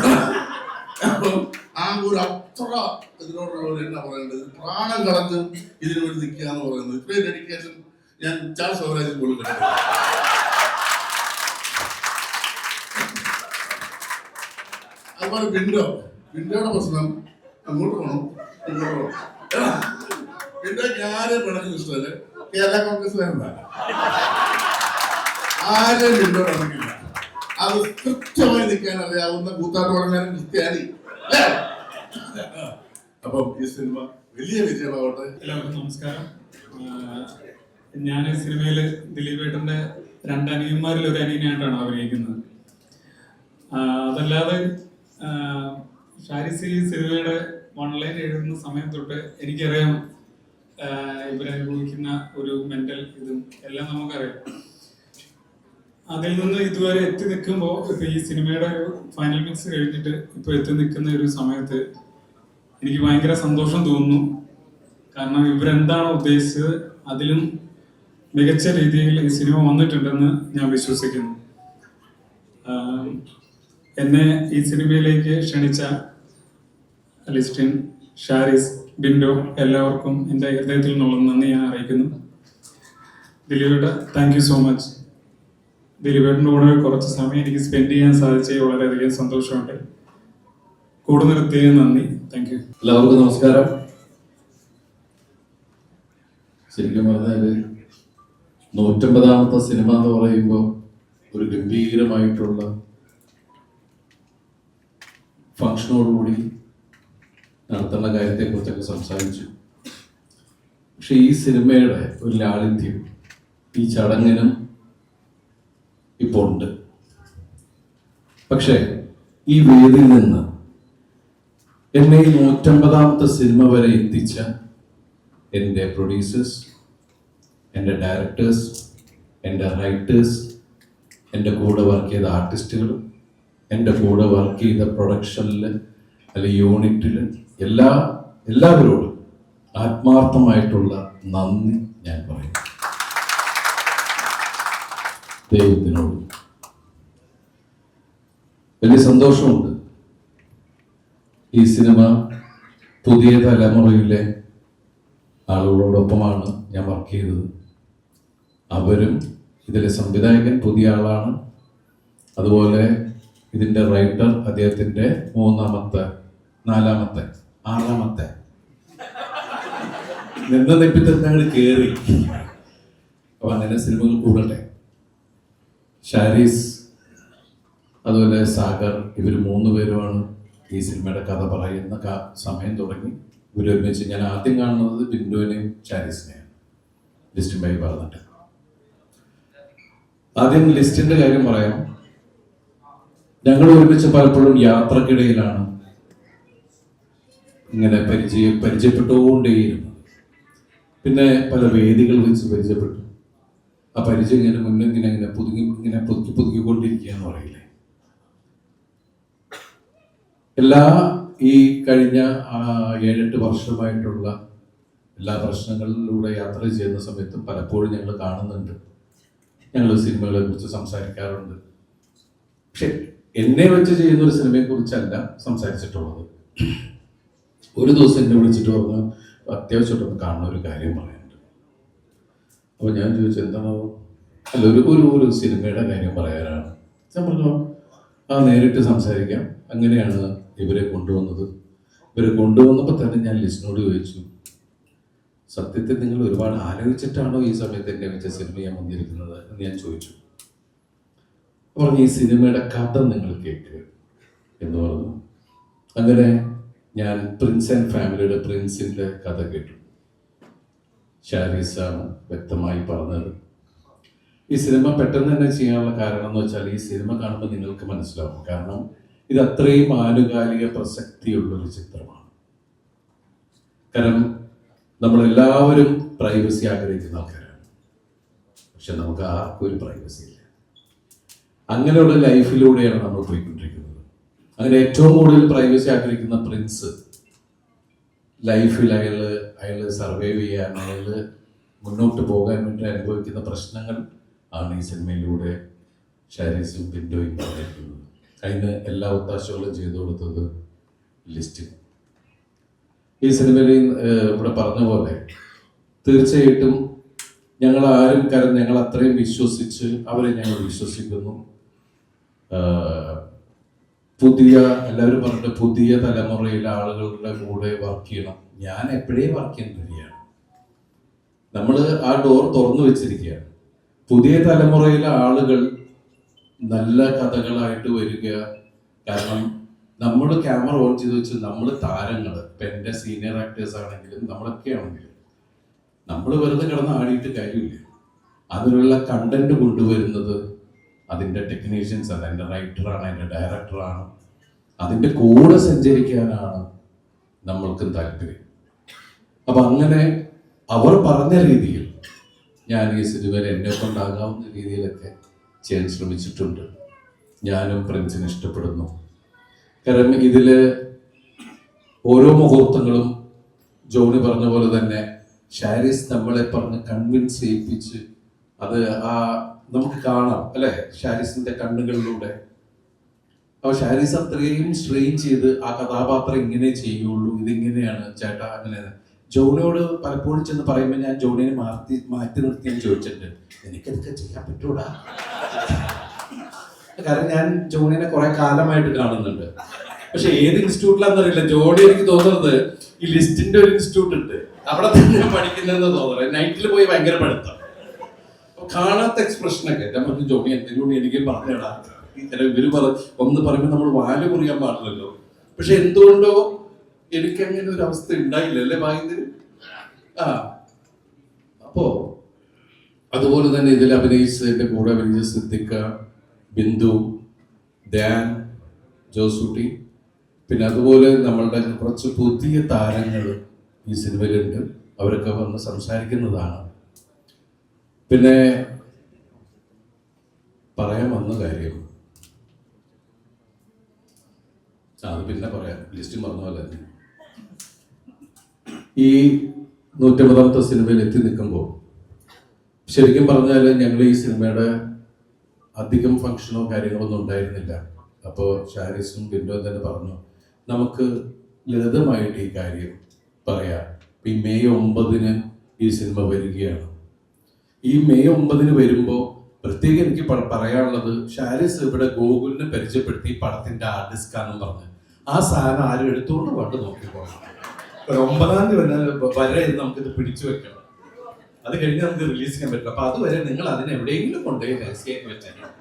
ആ ഒരു അത്ര ഇതിനോടുള്ള എന്നാ പറയേണ്ടത്, പ്രാണം കളഞ്ഞ് ഇതിനു വേണ്ടി നിൽക്കുക എന്ന് പറയുന്നത് ഇത്രയും ഡെഡിക്കേഷൻ ഞാൻ ചാൾസ് സ്വരാജിൽ പോലും കണ്ടു. അതുപോലെ വിൻഡോയുടെ പ്രശ്നം അങ്ങോട്ട് പോകണം ഇങ്ങോട്ട് പോകണം. വിൻഡോയ്ക്ക് ആരെയും പിണക്കുന്ന ഇഷ്ടമല്ലേ, കേരള കോൺഗ്രസ്സുകാരുണ്ട ആരെയും വിൻഡോ പിണക്കില്ല. അത് കൃത്യമായി നിൽക്കാൻ അറിയാവുന്ന കൂത്താട്ടോടങ്ങാനും ക്രിസ്ത്യാനി. അപ്പം ഈ സിനിമ വലിയ വിജയമാവട്ടെ. എല്ലാവർക്കും നമസ്കാരം. ഞാൻ ഈ സിനിമയിൽ ദിലീപേട്ടൻ്റെ 2 അനിയന്മാരിൽ ഒരു അനിയനായിട്ടാണ് അഭിനയിക്കുന്നത്. അതല്ലാതെ ഷാരിസ് ഈ സിനിമയുടെ 1 ലൈൻ എഴുതുന്ന സമയം തൊട്ട് എനിക്കറിയാം ഇവരനുഭവിക്കുന്ന ഒരു മെന്റൽ ഇതും എല്ലാം നമുക്കറിയാം. അതിൽ നിന്ന് ഇതുവരെ എത്തി നിൽക്കുമ്പോൾ ഇപ്പൊ ഈ സിനിമയുടെ ഒരു ഫൈനൽ മിക്സ് കഴിഞ്ഞിട്ട് ഇപ്പൊ എത്തി നിൽക്കുന്ന ഒരു സമയത്ത് എനിക്ക് ഭയങ്കര സന്തോഷം തോന്നുന്നു. കാരണം ഇവരെന്താണോ ഉദ്ദേശിച്ചത് അതിലും മികച്ച രീതിയിൽ ഈ സിനിമ വന്നിട്ടുണ്ടെന്ന് ഞാൻ വിശ്വസിക്കുന്നു. എന്നെ ഈ സിനിമയിലേക്ക് ക്ഷണിച്ച ലിസ്റ്റിൻ, ഷാരിസ്, ബിൻഡോ എല്ലാവർക്കും എൻ്റെ ഹൃദയത്തിൽ നിന്നുള്ള നന്ദി ഞാൻ അറിയിക്കുന്നു. ദിലീപേട്ട, താങ്ക് യു സോ മച്ച്. ദിലീപേട്ടൻ്റെ കൂടെ കുറച്ച് സമയം എനിക്ക് സ്പെൻഡ് ചെയ്യാൻ സാധിച്ചത് വളരെയധികം സന്തോഷമുണ്ട്. കൂടെ നിർത്തിയതിന് നന്ദി. Thank you. എല്ലാവർക്കും നമസ്കാരം. ശരിക്കും പറഞ്ഞാൽ 150ാമത്തെ സിനിമ എന്ന് പറയുമ്പോൾ ഒരു ഗംഭീരമായിട്ടുള്ള ഫംഗ്ഷനോടുകൂടി നടത്തേണ്ട കാര്യത്തെക്കുറിച്ചൊക്കെ സംസാരിച്ചു. പക്ഷെ ഈ സിനിമയുടെ ഒരു ലാളിത്യം ഈ ചടങ്ങിനും ഇപ്പോൾ ഉണ്ട്. പക്ഷെ ഈ വേദിയിൽ നിന്ന് എന്നെ ഈ 150ാമത്തെ സിനിമ വരെ എത്തിച്ച എൻ്റെ പ്രൊഡ്യൂസേഴ്സ്, എൻ്റെ ഡയറക്ടേഴ്സ്, എൻ്റെ റൈറ്റേഴ്സ്, എൻ്റെ കൂടെ വർക്ക് ചെയ്ത ആർട്ടിസ്റ്റുകൾ, എൻ്റെ കൂടെ വർക്ക് ചെയ്ത പ്രൊഡക്ഷനിൽ അല്ലെങ്കിൽ യൂണിറ്റിൽ എല്ലാവരോടും ആത്മാർത്ഥമായിട്ടുള്ള നന്ദി ഞാൻ പറയും. ദൈവത്തിനോട് വലിയ സന്തോഷമുണ്ട്. ഈ സിനിമ പുതിയ തലമുറയിലെ ആളുകളോടൊപ്പമാണ് ഞാൻ വർക്ക് ചെയ്തത്. അവരും ഇതിലെ സംവിധായകൻ പുതിയ ആളാണ്. അതുപോലെ ഇതിൻ്റെ റൈറ്റർ അദ്ദേഹത്തിൻ്റെ 3ാമത്തെ 4ാമത്തെ 6ാമത്തെ നിപ്പിത്തങ്ങൾ കയറി. അപ്പൊ അങ്ങനെ സിനിമകൾ കൂടട്ടെ. ഷാരിസ് അതുപോലെ സാഗർ, ഇവർ 3 പേരുമാണ് ഈ സിനിമയുടെ കഥ പറയുന്ന സമയം തുടങ്ങി ഇവരൊരുമിച്ച്. ഞാൻ ആദ്യം കാണുന്നത് ബിന്ദുവിനെയും ഷാരിസിനെയാണ്, ലിസ്റ്റിൻ ബൈ പറഞ്ഞിട്ട്. ആദ്യം ലിസ്റ്റിന്റെ കാര്യം പറയാം. ഞങ്ങൾ ഒരുമിച്ച് പലപ്പോഴും യാത്രക്കിടയിലാണ് ഇങ്ങനെ പരിചയപ്പെട്ടുകൊണ്ടേയിരുന്നു. പിന്നെ പല വേദികൾ വെച്ച് പരിചയപ്പെട്ടു. ആ പരിചയം ഇങ്ങനെ മുന്നിങ്ങനെ പുതുക്കിക്കൊണ്ടിരിക്കുകയെന്ന് പറയില്ലേ. ഈ കഴിഞ്ഞ 7-8 വർഷമായിട്ടുള്ള എല്ലാ പ്രശ്നങ്ങളിലൂടെ യാത്ര ചെയ്യുന്ന സമയത്തും പലപ്പോഴും ഞങ്ങൾ കാണുന്നുണ്ട്, ഞങ്ങൾ സിനിമകളെ കുറിച്ച് സംസാരിക്കാറുണ്ട്. പക്ഷെ എന്നെ വെച്ച് ചെയ്യുന്ന ഒരു സിനിമയെ കുറിച്ചല്ല സംസാരിച്ചിട്ടുള്ളത്. ഒരു ദിവസം എന്നെ വിളിച്ചിട്ട് പറഞ്ഞു, അത്യാവശ്യമായിട്ടൊന്ന് കാണുന്ന ഒരു കാര്യം പറയാനുണ്ട്. അപ്പോൾ ഞാൻ ചോദിച്ചു എന്താണോ, അല്ല ഒരു സിനിമയുടെ കാര്യം പറയാനാണ്. ഞാൻ പറഞ്ഞു നേരിട്ട് സംസാരിക്കാം. അങ്ങനെയാണ് ഇവരെ കൊണ്ടുവന്നത്. ഇവരെ കൊണ്ടുവന്നപ്പോൾ തന്നെ ഞാൻ ലിസ്റ്റിനോട് ചോദിച്ചു, സത്യത്തിൽ നിങ്ങൾ ഒരുപാട് ആലോചിച്ചിട്ടാണോ ഈ സമയത്ത് എന്നെ വെച്ച സിനിമ ഞാൻ വന്നിരിക്കുന്നത് എന്ന് ഞാൻ ചോദിച്ചു. പറഞ്ഞു ഈ സിനിമയുടെ കഥ നിങ്ങൾ കേൾക്കുക എന്ന് പറഞ്ഞു. അങ്ങനെ ഞാൻ പ്രിൻസ് ആൻഡ് ഫാമിലിയുടെ പ്രിൻസിൻ്റെ കഥ കേട്ടു. ഷാരീസാണ് വ്യക്തമായി പറഞ്ഞത്. ഈ സിനിമ പെട്ടെന്ന് തന്നെ ചെയ്യാനുള്ള കാരണം എന്ന് വെച്ചാൽ ഈ സിനിമ കാണുമ്പോൾ നിങ്ങൾക്ക് മനസ്സിലാവും. കാരണം ഇത് അത്രയും ആനുകാലിക പ്രസക്തിയുള്ളൊരു ചിത്രമാണ്. കാരണം നമ്മളെല്ലാവരും പ്രൈവസി ആഗ്രഹിക്കുന്ന ആൾക്കാരാണ്. പക്ഷെ നമുക്ക് ആർക്കും ഒരു പ്രൈവസി ഇല്ല. അങ്ങനെയുള്ള ലൈഫിലൂടെയാണ് നമ്മൾ പോയിക്കൊണ്ടിരിക്കുന്നത്. അങ്ങനെ ഏറ്റവും കൂടുതൽ പ്രൈവസി ആഗ്രഹിക്കുന്ന പ്രിൻസ് ലൈഫിൽ അയാൾ സർവൈവ് ചെയ്യാൻ, അയാൾ മുന്നോട്ട് പോകാൻ വേണ്ടി അനുഭവിക്കുന്ന പ്രശ്നങ്ങൾ ആണ് ഈ സിനിമയിലൂടെ ഷാരീസും ബിൻഡോയും പറഞ്ഞിരിക്കുന്നത്. അതിന് എല്ലാ ഒത്താശകളും ചെയ്തു കൊടുത്തത് ലിസ്റ്റിൻ. ഈ സിനിമയിൽ ഇവിടെ പറഞ്ഞ പോലെ തീർച്ചയായിട്ടും ഞങ്ങൾ അത്രയും വിശ്വസിച്ച് അവരെ ഞങ്ങൾ വിശ്വസിക്കുന്നു. എല്ലാവരും പറഞ്ഞിട്ട് പുതിയ തലമുറയിലെ ആളുകളുടെ കൂടെ വർക്ക് ചെയ്യണം. ഞാൻ എപ്പോഴേ വർക്ക് ചെയ്യാൻ വരികയാണ്. നമ്മൾ ആ ഡോർ തുറന്നു വെച്ചിരിക്കുകയാണ്. പുതിയ തലമുറയിലെ ആളുകൾ നല്ല കഥകളായിട്ട് വരിക. കാരണം നമ്മൾ ക്യാമറ ഓൺ ചെയ്ത് വെച്ച് നമ്മൾ താരങ്ങൾ, ഇപ്പം എൻ്റെ സീനിയർ ആക്ടേഴ്സ് ആണെങ്കിലും നമ്മളൊക്കെ ആണെങ്കിലും നമ്മൾ വെറുതെ കിടന്ന് ആടിയിട്ട് കാര്യമില്ല. അതിനുള്ള കണ്ടന്റ് കൊണ്ടുവരുന്നത് അതിൻ്റെ ടെക്നീഷ്യൻസ് ആണ്, അതിൻ്റെ റൈറ്ററാണ്, അതിൻ്റെ ഡയറക്ടറാണ്. അതിൻ്റെ കൂടെ സഞ്ചരിക്കാനാണ് നമ്മൾക്കും താല്പര്യം. അപ്പം അങ്ങനെ അവർ പറഞ്ഞ രീതിയിൽ ഞാൻ ഈ സിനിമയിൽ എന്നെ കൊണ്ടാകാവുന്ന രീതിയിലൊക്കെ ചെയ്യാൻ ശ്രമിച്ചിട്ടുണ്ട്. ഞാനും പ്രിൻസിനെ ഇഷ്ടപ്പെടുന്നു. കാരണം ഇതിൽ ഓരോ മുഹൂർത്തങ്ങളും ജോണി പറഞ്ഞ പോലെ തന്നെ ഷാരീസ് നമ്മളെ പറഞ്ഞ് കൺവിൻസ് ചെയ്യിപ്പിച്ച് അത് നമുക്ക് കാണാം അല്ലെ, ഷാരീസിന്റെ കണ്ണുകളിലൂടെ. അപ്പോൾ ഷാരീസ് അത്രയും സ്ട്രെയിൻ ചെയ്ത് ആ കഥാപാത്രം ഇങ്ങനെ ചെയ്യുള്ളൂ, ഇതിങ്ങനെയാണ് ചേട്ടാ അങ്ങനെ. ജോണിയോട് പലപ്പോഴും ചെന്ന് പറയുമ്പോൾ ഞാൻ ജോണിനെ മാറ്റി നിർത്തി ഞാൻ ചോദിച്ചിട്ടുണ്ട്, എനിക്കതൊക്കെ ചെയ്യാൻ പറ്റൂടാ. കാരണം ഞാൻ ജോണിനെ കുറെ കാലമായിട്ട് കാണുന്നുണ്ട്. പക്ഷെ ഏത് ഇൻസ്റ്റിറ്റ്യൂട്ടിലാന്നറിയില്ല, ജോണി എനിക്ക് തോന്നുന്നത് ഈ ലിസ്റ്റിന്റെ ഒരു ഇൻസ്റ്റിറ്റ്യൂട്ട് ഉണ്ട്, അവിടെ തന്നെ പഠിക്കുന്നതെന്ന് തോന്നുന്നത്. നൈറ്റിൽ പോയി ഭയങ്കര പഠിത്തം, കാണാത്ത എക്സ്പ്രഷനൊക്കെ. ഞാൻ പറഞ്ഞു ജോണി എന്തെങ്കിലും എനിക്ക് പറഞ്ഞിടാ. ഇവര് ഒന്ന് പറയുമ്പോൾ നമ്മൾ വാല് മുറിയാൻ പാടില്ലല്ലോ. പക്ഷെ എന്തുകൊണ്ടോ എനിക്കങ്ങനെ ഒരു അവസ്ഥ ഉണ്ടായില്ല അല്ലേ ഭാഗ്യത്തിന്. അപ്പോ അതുപോലെ തന്നെ ഇതിൽ അഭിനയിച്ചതിന്റെ കൂടെ അഭിനയിച്ച സിദ്ദിഖ, ബിന്ദു, ധ്യാൻ, ജോസൂട്ടി, പിന്നെ അതുപോലെ നമ്മളുടെ കുറച്ച് പുതിയ താരങ്ങൾ ഈ സിനിമയിലുണ്ട്. അവരൊക്കെ വന്ന് സംസാരിക്കുന്നതാണ്. പിന്നെ പറയാൻ വന്ന കാര്യം അത് പിന്നെ പറയാം, ലിസ്റ്റ് പറഞ്ഞ പോലെ തന്നെ. ഈ 150ാമത്തെ സിനിമയിൽ എത്തി നിൽക്കുമ്പോൾ ശരിക്കും പറഞ്ഞാൽ ഞങ്ങൾ ഈ സിനിമയുടെ അധികം ഫങ്ഷനോ കാര്യങ്ങളൊന്നും ഉണ്ടായിരുന്നില്ല. അപ്പോൾ ഷാരീസും ബിൻഡോ തന്നെ പറഞ്ഞു നമുക്ക് ലളിതമായിട്ട് ഈ കാര്യം പറയാം. ഈ മെയ് 9 ഈ സിനിമ വരികയാണ്. ഈ മെയ് 9 വരുമ്പോൾ പ്രത്യേകം എനിക്ക് പറയാനുള്ളത്, ഷാരീസ് ഇവിടെ ഗൂഗിളിനെ പരിചയപ്പെടുത്തി പടത്തിന്റെ ആർട്ടിസ്റ്റാണെന്ന് പറഞ്ഞ് ആ സാധനം ആരും എടുത്തുകൊണ്ട് പണ്ട് നോക്കിക്കോളാം. 9-ാം തീയതി വരെ നമുക്കിത് പിടിച്ചു വെക്കണം. അത് കഴിഞ്ഞ് നമുക്ക് റിലീസ് ചെയ്യാൻ പറ്റില്ല. അപ്പൊ അതുവരെ നിങ്ങൾ അതിനെ എവിടെയെങ്കിലും കൊണ്ടുപോയി രഹസ്യമാക്കി വെച്ചേക്കണം.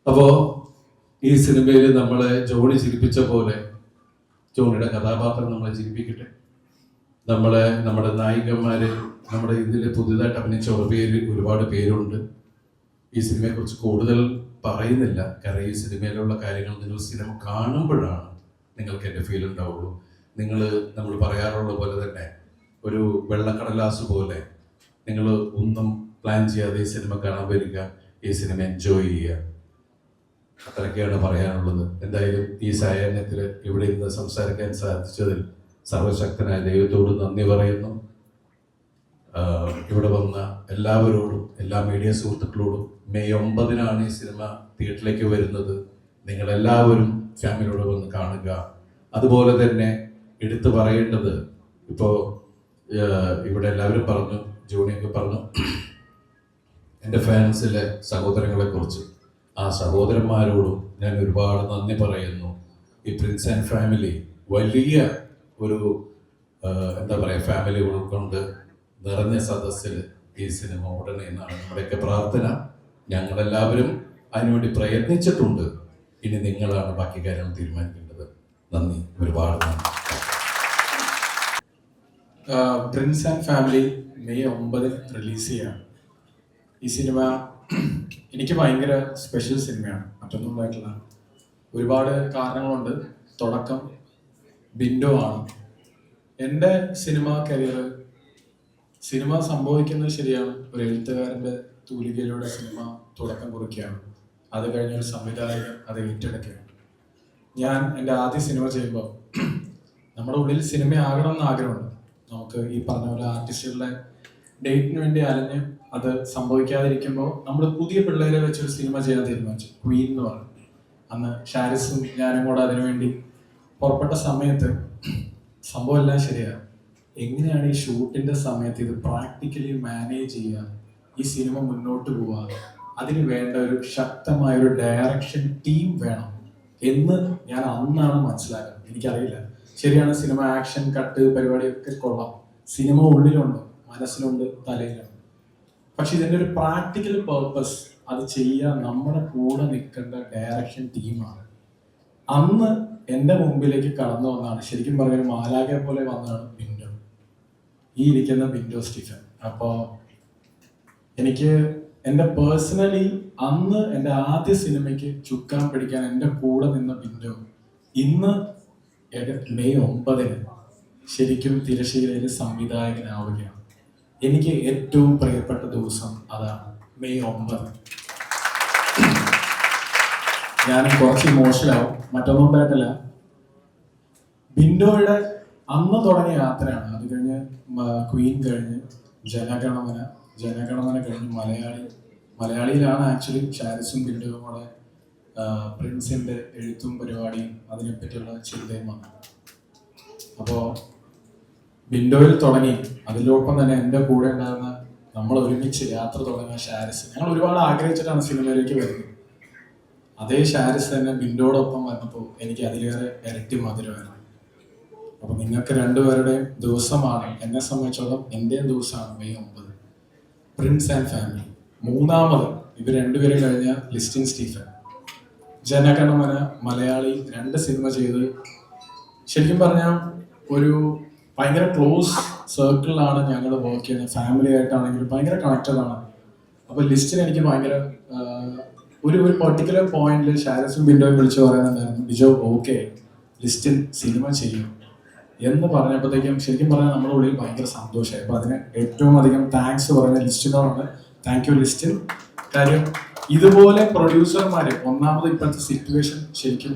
അപ്പോ ഈ സിനിമയിൽ നമ്മളെ ജോണി ചിരിപ്പിച്ച പോലെ ജോണിയുടെ കഥാപാത്രം നമ്മളെ ചിരിപ്പിക്കട്ടെ. നമ്മുടെ നായികന്മാര്, നമ്മുടെ ഇതിൽ പുതിയതായിട്ട് അഭിനയിച്ച ഒരുപാട് പേരുണ്ട്. ഈ സിനിമയെക്കുറിച്ച് കൂടുതൽ പറയുന്നില്ല. കാരണം ഈ സിനിമയിലുള്ള കാര്യങ്ങൾ നിങ്ങൾ സിനിമ കാണുമ്പോഴാണ് നിങ്ങൾക്ക് എൻ്റെ ഫീൽ ഉണ്ടാവുള്ളൂ. നമ്മൾ പറയാറുള്ള പോലെ തന്നെ ഒരു വെള്ളക്കടലാസ് പോലെ നിങ്ങൾ ഒന്നും പ്ലാൻ ചെയ്യാതെ ഈ സിനിമ കാണാൻ വരിക, ഈ സിനിമ എൻജോയ് ചെയ്യുക. അത്രയൊക്കെയാണ് പറയാനുള്ളത്. എന്തായാലും ഈ സായാഹ്നത്തിൽ ഇവിടെ ഇന്ന് സംസാരിക്കാൻ സാധിച്ചതിൽ സർവശക്തനായ ദൈവത്തോട് നന്ദി പറയുന്നു. ഇവിടെ വന്ന എല്ലാവരോടും, എല്ലാ മീഡിയ സുഹൃത്തുക്കളോടും, മെയ് 9 ഈ സിനിമ തിയേറ്ററിലേക്ക് വരുന്നത്. നിങ്ങളെല്ലാവരും ഫാമിലിയോട് വന്ന് കാണുക. അതുപോലെ തന്നെ എടുത്തു പറയേണ്ടത്, ഇപ്പോൾ ഇവിടെ എല്ലാവരും പറഞ്ഞു ജോണിയൊക്കെ പറഞ്ഞു എൻ്റെ ഫാൻസിലെ സഹോദരങ്ങളെക്കുറിച്ച്. ആ സഹോദരന്മാരോടും ഞാൻ ഒരുപാട് നന്ദി പറയുന്നു. ഈ പ്രിൻസ് ആൻഡ് ഫാമിലി വലിയ ഒരു എന്താ പറയുക, ഫാമിലി കൊണ്ട് നിറഞ്ഞ സദസ്സിൽ ഈ സിനിമ ഉടനെ എന്നാണ് നമ്മുടെയൊക്കെ പ്രാർത്ഥന. ഞങ്ങളെല്ലാവരും അതിനുവേണ്ടി പ്രയത്നിച്ചിട്ടുണ്ട്. ഇനി നിങ്ങളാണ് ബാക്കി കാര്യങ്ങൾ തീരുമാനിക്കേണ്ടത്. നന്ദി, ഒരുപാട് നന്ദി. Prince and family May 9 release ചെയ്യാണ്. ഈ സിനിമ എനിക്ക് ഭയങ്കര സ്പെഷ്യൽ സിനിമയാണ്. മറ്റൊന്നുമായിട്ടുള്ള ഒരുപാട് കാരണങ്ങളുണ്ട്. തുടക്കം ബിൻഡോ ആണ്. എൻ്റെ സിനിമ കരിയർ, സിനിമ സംഭവിക്കുന്നത് ശരിയാണ്, ഒരു എഴുത്തുകാരൻ്റെ തൂലികയിലൂടെ സിനിമ തുടക്കം കുറിക്കുകയാണ്. അത് കഴിഞ്ഞൊരു സംവിധായകൻ അത് ഏറ്റെടുക്കുകയാണ്. ഞാൻ എൻ്റെ ആദ്യ സിനിമ ചെയ്യുമ്പോൾ നമ്മുടെ ഉള്ളിൽ സിനിമ ആകണമെന്ന് ആഗ്രഹമുണ്ട്. നമുക്ക് ഈ പറഞ്ഞ പോലെ ആർട്ടിസ്റ്റുകളുടെ ഡേറ്റിന് വേണ്ടി അലഞ്ഞ് അത് സംഭവിക്കാതിരിക്കുമ്പോൾ നമ്മൾ പുതിയ പിള്ളേരെ വെച്ചൊരു സിനിമ ചെയ്യാൻ തീരുമാനിച്ചു. ക്വീൻ എന്ന് പറഞ്ഞു. അന്ന് ഷാരിസും ഞാനും കൂടെ അതിനുവേണ്ടി പുറപ്പെട്ട സമയത്ത് സംഭവം എല്ലാം ശരിയാണ്. എങ്ങനെയാണ് ഈ ഷൂട്ടിൻ്റെ സമയത്ത് ഇത് പ്രാക്ടിക്കലി മാനേജ് ചെയ്യുക, ഈ സിനിമ മുന്നോട്ട് പോവുക, അതിന് വേണ്ട ഒരു ശക്തമായ ഒരു ഡയറക്ഷൻ ടീം വേണം എന്ന് ഞാൻ അന്നാണ് മനസ്സിലാക്കുന്നത്. എനിക്കറിയില്ല, ശരിയാണ്, സിനിമ ആക്ഷൻ കട്ട് പരിപാടിയൊക്കെ കൊള്ളാം, സിനിമ ഉള്ളിലുണ്ട്, മനസ്സിലുണ്ട്, തലയിലുണ്ട്. പക്ഷെ ഇതിൻ്റെ ഒരു പ്രാക്ടിക്കൽ പേർപ്പസ് അത് ചെയ്യാൻ നമ്മുടെ കൂടെ നിൽക്കേണ്ട ഡയറക്ഷൻ ടീമാണ്. അന്ന് എൻ്റെ മുമ്പിലേക്ക് കടന്നു വന്നതാണ്, ശരിക്കും പറഞ്ഞാൽ മാലാഖയെ പോലെ വന്നതാണ് ബിൻഡോ, ഈ ഇരിക്കുന്ന ബിൻഡോ സ്റ്റീഫൻ. അപ്പോൾ എനിക്ക് എൻ്റെ പേഴ്സണലി അന്ന് എൻ്റെ ആദ്യ സിനിമയ്ക്ക് ചുക്കാൻ പിടിക്കാൻ എൻ്റെ കൂടെ നിന്ന ബിൻഡോ ഇന്ന് മെയ് 9 ശരിക്കും തിരശ്ശീലയിൽ സംവിധായകനാവുകയാണ്. എനിക്ക് ഏറ്റവും പ്രിയപ്പെട്ട ദിവസം അതാണ്, മെയ് 9. ഞാൻ കുറച്ച് ഇമോഷണലാവും, മറ്റൊന്നുണ്ടായിട്ടില്ല. ബിൻഡോയുടെ അന്ന് തുടങ്ങിയ യാത്രയാണ്. അത് കഴിഞ്ഞ് ക്വീൻ കഴിഞ്ഞ് ജനഗണമന കഴിഞ്ഞ് മലയാളിയിലാണ് ആക്ച്വലി ഷാരിസും ബിൻഡോയും കൂടെ പ്രിൻസിൻ്റെ എഴുത്തും പരിപാടിയും അതിനെപ്പറ്റിയുള്ള ചിന്തയും വന്നു. അപ്പോൾ ബിൻഡോയിൽ തുടങ്ങി, അതിലൊപ്പം തന്നെ എൻ്റെ കൂടെ ഉണ്ടായിരുന്ന നമ്മൾ ഒരുമിച്ച് യാത്ര തുടങ്ങിയ ഷാരിസ്, ഞങ്ങൾ ഒരുപാട് ആഗ്രഹിച്ചിട്ടാണ് സിനിമയിലേക്ക് വരുന്നത്. അതേ ഷാരിസ് തന്നെ ബിൻഡോടൊപ്പം വന്നപ്പോൾ എനിക്ക് അതിലേറെ ഇരട്ടി മധുരമായിരുന്നു. അപ്പോൾ നിങ്ങൾക്ക് രണ്ടുപേരുടെയും ദിവസമാണ്, എന്നെ സംബന്ധിച്ചോളം എൻ്റെയും ദിവസമാണ് മെയ് 9. Prince and family. മൂന്നാമത് ഇവർ രണ്ടുപേരും കഴിഞ്ഞ ലിസ്റ്റിൻ സ്റ്റീഫൻ, ജനഗണമന, മലയാളി 2 സിനിമ ചെയ്ത് ശരിക്കും പറഞ്ഞാൽ ഒരു ഭയങ്കര ക്ലോസ് സർക്കിളിലാണ് ഞങ്ങൾ വർക്ക് ചെയ്യുന്നത്. ഫാമിലി ആയിട്ടാണെങ്കിലും ഭയങ്കര കണക്റ്റഡ് ആണ്. അപ്പോൾ ലിസ്റ്റിന് എനിക്ക് ഭയങ്കര ഒരു പെർട്ടിക്കുലർ പോയിന്റിൽ ഷാരിസും ബിൻഡോയും വിളിച്ച് പറയുന്നുണ്ടായിരുന്നു, ബിജോ ഓക്കെ ലിസ്റ്റിൻ സിനിമ ചെയ്യും എന്ന് പറഞ്ഞപ്പോഴത്തേക്കും ശരിക്കും പറഞ്ഞാൽ നമ്മുടെ ഉള്ളിൽ ഭയങ്കര സന്തോഷമായി. അപ്പോൾ അതിന് ഏറ്റവും അധികം താങ്ക്സ് പറയുന്ന ലിസ്റ്റിനോടാണ്. Thank you Listin. കാര്യം ഇതുപോലെ പ്രൊഡ്യൂസർമാർ, ഒന്നാമത് ഇപ്പോഴത്തെ സിറ്റുവേഷൻ ശരിക്കും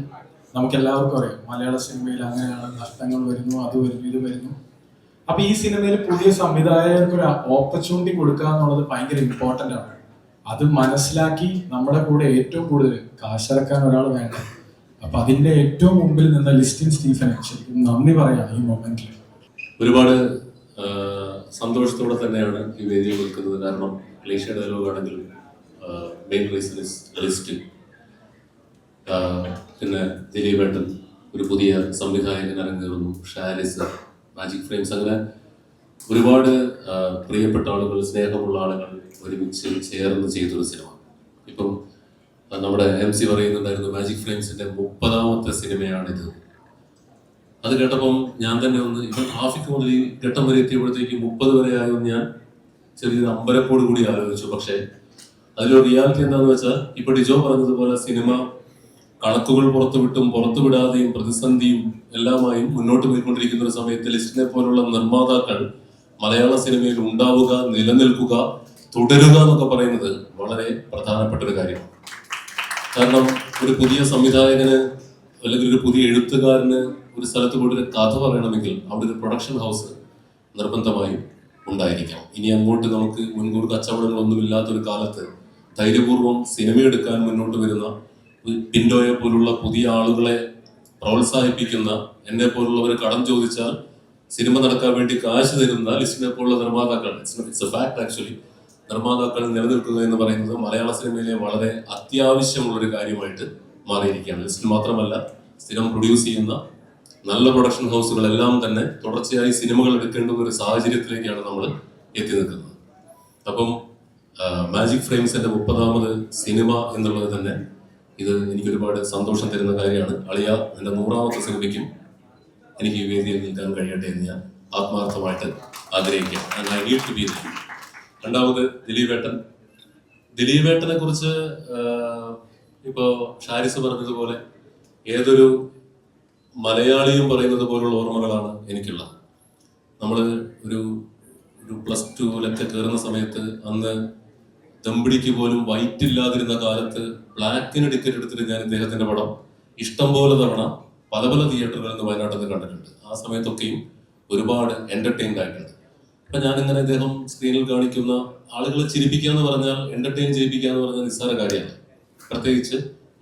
നമുക്ക് എല്ലാവർക്കും അറിയാം, മലയാള സിനിമയിൽ അങ്ങനെയാണ്, നഷ്ടങ്ങൾ വരുന്നു, അത് വരുന്നു, ഇത് വരുന്നു. അപ്പൊ ഈ സിനിമയിൽ പുതിയ സംവിധായകർക്ക് ഒരു ഓപ്പർച്യൂണിറ്റി കൊടുക്കുക എന്നുള്ളത് ഭയങ്കര ഇമ്പോർട്ടൻ്റ് ആണ്. അത് മനസ്സിലാക്കി നമ്മുടെ കൂടെ ഏറ്റവും കൂടുതൽ കാശിറക്കാൻ ഒരാൾ വേണ്ട. അപ്പൊ അതിന്റെ ഏറ്റവും മുമ്പിൽ നിന്ന ലിസ്റ്റിൻ സ്റ്റീഫനെ ശരിക്കും നന്ദി പറയാണ് ഈ മൊമെന്റിൽ. ഒരുപാട് സന്തോഷത്തോടെ തന്നെയാണ് ഈ വേദിയിൽ നിൽക്കുന്നത്. കാരണം ക്ലീഷ ഡയലോഗ് ആണെങ്കിലും മെയിൻ റീസൺ ഇസ് ലിസ്റ്റ്. പിന്നെ ദിലീപേട്ടൻ ഒരു പുതിയ സംവിധായകൻ അരങ്ങേറുന്നു, ഷാരിസ്, മാജിക് ഫ്രെയിംസ്, അങ്ങനെ ഒരുപാട് പ്രിയപ്പെട്ട ആളുകൾ, സ്നേഹമുള്ള ആളുകൾ ഒരുമിച്ച് ചേർന്ന് ചെയ്തൊരു സിനിമ. ഇപ്പം നമ്മുടെ MC പറയുന്നുണ്ടായിരുന്നു, മാജിക് ഫ്രെയിംസിന്റെ 30ാമത്തെ സിനിമയാണിത്. അത് കേട്ടപ്പം ഞാൻ തന്നെ ഇപ്പം ട്രാഫിക് മുതൽ ഈ ഘട്ടം വരെ എത്തിയപ്പോഴത്തേക്ക് 30 വരെ ആയെന്ന് ഞാൻ ചെറിയൊരു അമ്പരപ്പോട് കൂടി ആലോചിച്ചു. പക്ഷേ അതിലൊരു റിയാലിറ്റി എന്താണെന്ന് വെച്ചാൽ, ഇപ്പൊ ഡിജോ പറഞ്ഞതുപോലെ സിനിമ കണക്കുകൾ പുറത്തുവിട്ടും പുറത്തുവിടാതെയും പ്രതിസന്ധിയും എല്ലാമായും മുന്നോട്ട് പോയിക്കൊണ്ടിരിക്കുന്ന ഒരു സമയത്ത് ലിസ്റ്റിനെ പോലുള്ള നിർമ്മാതാക്കൾ മലയാള സിനിമയിൽ ഉണ്ടാവുക, നിലനിൽക്കുക, തുടരുക എന്നൊക്കെ പറയുന്നത് വളരെ പ്രധാനപ്പെട്ട ഒരു കാര്യമാണ്. കാരണം ഒരു പുതിയ സംവിധായകന് അല്ലെങ്കിൽ ഒരു പുതിയ എഴുത്തുകാരന് ഒരു സ്ഥലത്ത് പോയിട്ട് ഒരു കഥ പറയണമെങ്കിൽ അവിടെ ഒരു പ്രൊഡക്ഷൻ ഹൗസ് നിർബന്ധമായും ഉണ്ടായിരിക്കണം. ഇനി അങ്ങോട്ട് നമുക്ക് മുൻകൂർ കച്ചവടങ്ങളൊന്നുമില്ലാത്തൊരു കാലത്ത് ധൈര്യപൂർവ്വം സിനിമയെടുക്കാൻ മുന്നോട്ട് വരുന്ന ബിൻഡോയെ പോലുള്ള പുതിയ ആളുകളെ പ്രോത്സാഹിപ്പിക്കുന്ന, എന്നെ പോലുള്ളവർ കടം ചോദിച്ചാൽ സിനിമ നടക്കാൻ വേണ്ടി കാശ് തരുന്ന ലിസ്റ്റിനെ പോലുള്ള നിർമ്മാതാക്കൾ, ഇറ്റ്സ് എ ഫാക്ട് ആക്ച്വലി, നിർമ്മാതാക്കൾ നിലനിൽക്കുക എന്ന് പറയുന്നത് മലയാള സിനിമയിലെ വളരെ അത്യാവശ്യമുള്ളൊരു കാര്യമായിട്ട് മാറിയിരിക്കുകയാണ്. ലിസ്റ്റിൽ മാത്രമല്ല, സ്ഥിരം പ്രൊഡ്യൂസ് ചെയ്യുന്ന നല്ല പ്രൊഡക്ഷൻ ഹൗസുകളെല്ലാം തന്നെ തുടർച്ചയായി സിനിമകൾ എടുക്കേണ്ടുന്ന ഒരു സാഹചര്യത്തിലേക്കാണ് നമ്മൾ എത്തി നിൽക്കുന്നത്. അപ്പം മാജിക് ഫ്രെയിംസിന്റെ 30ാമത് സിനിമ എന്നുള്ളത് തന്നെ ഇത് എനിക്കൊരുപാട് സന്തോഷം തരുന്ന കാര്യമാണ്. അളിയ എൻ്റെ 100ാമത്തെ സിനിമയ്ക്കും എനിക്ക് ഈ വേദിയിൽ നിൽക്കാൻ കഴിയട്ടെ എന്ന് ഞാൻ ആത്മാർത്ഥമായിട്ട് ആഗ്രഹിക്കാം. I need to be there. രണ്ടാമത് ദിലീപേട്ടനെ കുറിച്ച് ഇപ്പോൾ ഷാരിസ് പറഞ്ഞതുപോലെ ഏതൊരു മലയാളിയും പറയുന്നത് പോലുള്ള ഓർമ്മകളാണ് എനിക്കുള്ളത്. നമ്മൾ ഒരു +2 കയറുന്ന സമയത്ത് അന്ന് ദമ്പിടിക്ക് പോലും വൈറ്റ് ഇല്ലാതിരുന്ന കാലത്ത് ബ്ലാക്കിന് ടിക്കറ്റ് എടുത്തിട്ട് ഞാൻ ഇദ്ദേഹത്തിന്റെ പടം ഇഷ്ടംപോലെ തവണ പല പല തിയേറ്ററുകളിൽ നിന്ന് വയനാട്ടിൽ നിന്ന് കണ്ടിട്ടുണ്ട്. ആ സമയത്തൊക്കെയും ഒരുപാട് എന്റർടൈൻഡ് ആയിട്ടുണ്ട്. അപ്പൊ ഞാനിങ്ങനെ അദ്ദേഹം സ്ക്രീനിൽ കാണിക്കുന്ന ആളുകളെ ചിരിപ്പിക്കുക എന്ന് പറഞ്ഞാൽ, എന്റർടൈൻ ചെയ്യിപ്പിക്കുക എന്ന് പറഞ്ഞാൽ നിസ്സാര കാര്യമല്ല. പ്രത്യേകിച്ച്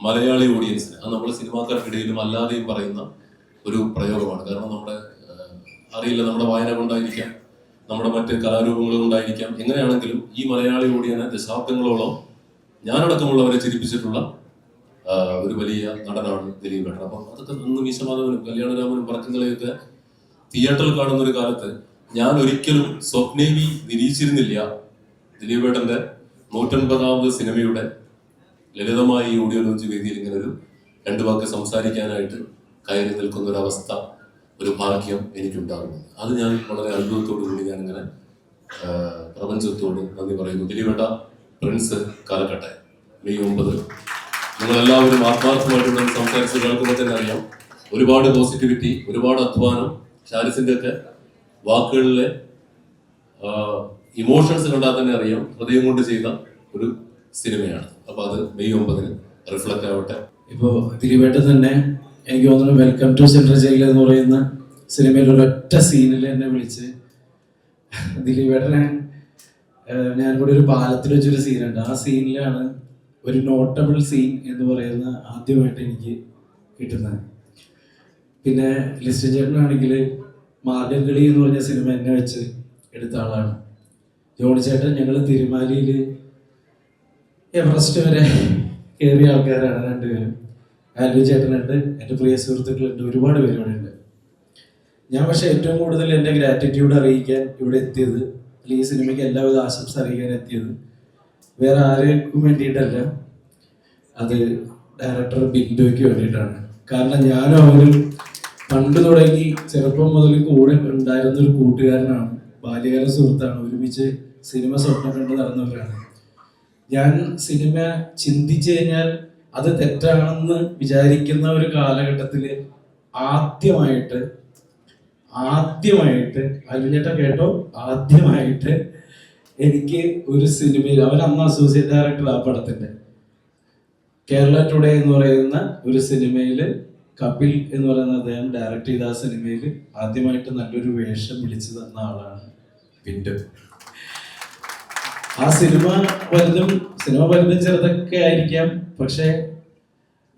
മലയാളി ഓഡിയൻസിന്, അത് നമ്മൾ സിനിമാക്കാർക്കിടയിലും അല്ലാതെയും പറയുന്ന ഒരു പ്രയോഗമാണ്. കാരണം നമ്മുടെ അറിയില്ല, നമ്മുടെ വായന കൊണ്ടായിരിക്കാം, നമ്മുടെ മറ്റ് കലാരൂപങ്ങൾ കൊണ്ടായിരിക്കാം, എങ്ങനെയാണെങ്കിലും ഈ മലയാളി ഓഡിയനെ ദശാബ്ദങ്ങളോളം ഞാനടക്കമുള്ളവരെ ചിരിപ്പിച്ചിട്ടുള്ള ഒരു വലിയ നടനാണ് ദിലീപേട്ടൻ. അപ്പം അതൊക്കെ അന്ന് മീശമാധവനും കല്യാണരാമനും പറക്കുന്നതിലൊക്കെ തിയേറ്ററിൽ കാണുന്ന ഒരു കാലത്ത് ഞാൻ ഒരിക്കലും സ്വപ്നേവി നിരീക്ഷിച്ചിരുന്നില്ല ദിലീപേട്ടന്റെ 150ാമത് സിനിമയുടെ ലളിതമായ ഈ ഓഡിയോ ലോഞ്ച് വേദിയിൽ ഇങ്ങനെ ഒരു 2 വാക്ക് സംസാരിക്കാനായിട്ട് കയറി നിൽക്കുന്ന ഒരു അവസ്ഥ, ഒരു ഭാഗ്യം എനിക്കുണ്ടാകുന്നു. അത് ഞാൻ വളരെ അത്ഭുതത്തോടു കൂടി ഞാനിങ്ങനെ പ്രപഞ്ചത്തോട് നന്ദി പറയുന്നു. ദിലീപേട്ട, പ്രിൻസ് കാലക്കട്ടെ, മെയ് 9. നിങ്ങളെല്ലാവരും ആത്മാർത്ഥമായിട്ട് സംസാരിച്ച് കേൾക്കുമ്പോൾ തന്നെ അറിയാം, ഒരുപാട് പോസിറ്റിവിറ്റി, ഒരുപാട് അധ്വാനം, ഷാരിസിന്റെ ഒക്കെ വാക്കുകളിലെ ഇമോഷൻസ് കണ്ടാൽ തന്നെ അറിയാം ഹൃദയം കൊണ്ട് ചെയ്ത ഒരു സിനിമയാണ്. അപ്പൊ അത് മെയ് 9 റിഫ്ലക്റ്റ് ആവട്ടെ. ഇപ്പോൾ ദിലീപേട്ടൻ തന്നെ എനിക്ക് തോന്നുന്നു വെൽക്കം ടു സെൻട്രൽ ജയിൽ എന്ന് പറയുന്ന സിനിമയിൽ ഒരൊറ്റ സീനിൽ എന്നെ വിളിച്ച്, ദിലീപേട്ടനെ ഞാൻ കൂടെ ഒരു പാലത്തിൽ വെച്ചൊരു സീനുണ്ട്, ആ സീനിലാണ് ഒരു നോട്ടബിൾ സീൻ എന്ന് പറയുന്ന ആദ്യമായിട്ട് എനിക്ക് കിട്ടുന്നത്. പിന്നെ ലിസ്റ്റൻ ചേട്ടനാണെങ്കിൽ മാർഗംകളി എന്ന് പറഞ്ഞ സിനിമ എന്നെ വെച്ച് എടുത്ത ആളാണ്. ജോണി ചേട്ടൻ ഞങ്ങൾ തിരുമാലിയിൽ എവറസ്റ്റ് വരെ കയറിയ ആൾക്കാരാണ് രണ്ടുപേരും. ആൽവി ചേട്ടനുണ്ട്, എൻ്റെ പ്രിയ സുഹൃത്തുക്കളുണ്ട്, ഒരുപാട് പേര് ഇവിടെ ഉണ്ട്. ഞാൻ പക്ഷേ ഏറ്റവും കൂടുതൽ എൻ്റെ ഗ്രാറ്റിറ്റ്യൂഡ് അറിയിക്കാൻ ഇവിടെ എത്തിയത്, അല്ലെങ്കിൽ ഈ സിനിമയ്ക്ക് എല്ലാവിധ ആശംസ അറിയിക്കാൻ എത്തിയത് വേറെ ആർക്കും വേണ്ടിയിട്ടല്ല, അത് ഡയറക്ടർ ബിൻഡോയ്ക്ക് വേണ്ടിയിട്ടാണ്. കാരണം ഞാനും അവനും പണ്ട് തുടങ്ങി ചെറുപ്പം മുതൽ കൂടെ ഉണ്ടായിരുന്നൊരു കൂട്ടുകാരനാണ്, ബാല്യകാല സുഹൃത്താണ്, ഒരുമിച്ച് സിനിമ സ്വപ്നം കണ്ട് നടന്നവരാണ്. ഞാൻ സിനിമ ചിന്തിച്ചു കഴിഞ്ഞാൽ അത് തെറ്റാണെന്ന് വിചാരിക്കുന്ന ഒരു കാലഘട്ടത്തിൽ ആദ്യമായിട്ട് അരുഞ്ഞേട്ട കേട്ടോ, ആദ്യമായിട്ട് എനിക്ക് ഒരു സിനിമയിൽ, അവൻ അന്ന് അസോസിയേറ്റ് ഡയറക്ടർ ആ പടത്തിന്റെ, കേരള ടുഡേ എന്ന് പറയുന്ന ഒരു സിനിമയിൽ കപിൽ എന്ന് പറയുന്ന അദ്ദേഹം ഡയറക്ട് ചെയ്ത ആ സിനിമയിൽ ആദ്യമായിട്ട് നല്ലൊരു വേഷം വിളിച്ചു തന്ന ആളാണ് പിന്റു. ആ സിനിമ വലുതും ചെറുതൊക്കെ ആയിരിക്കാം, പക്ഷെ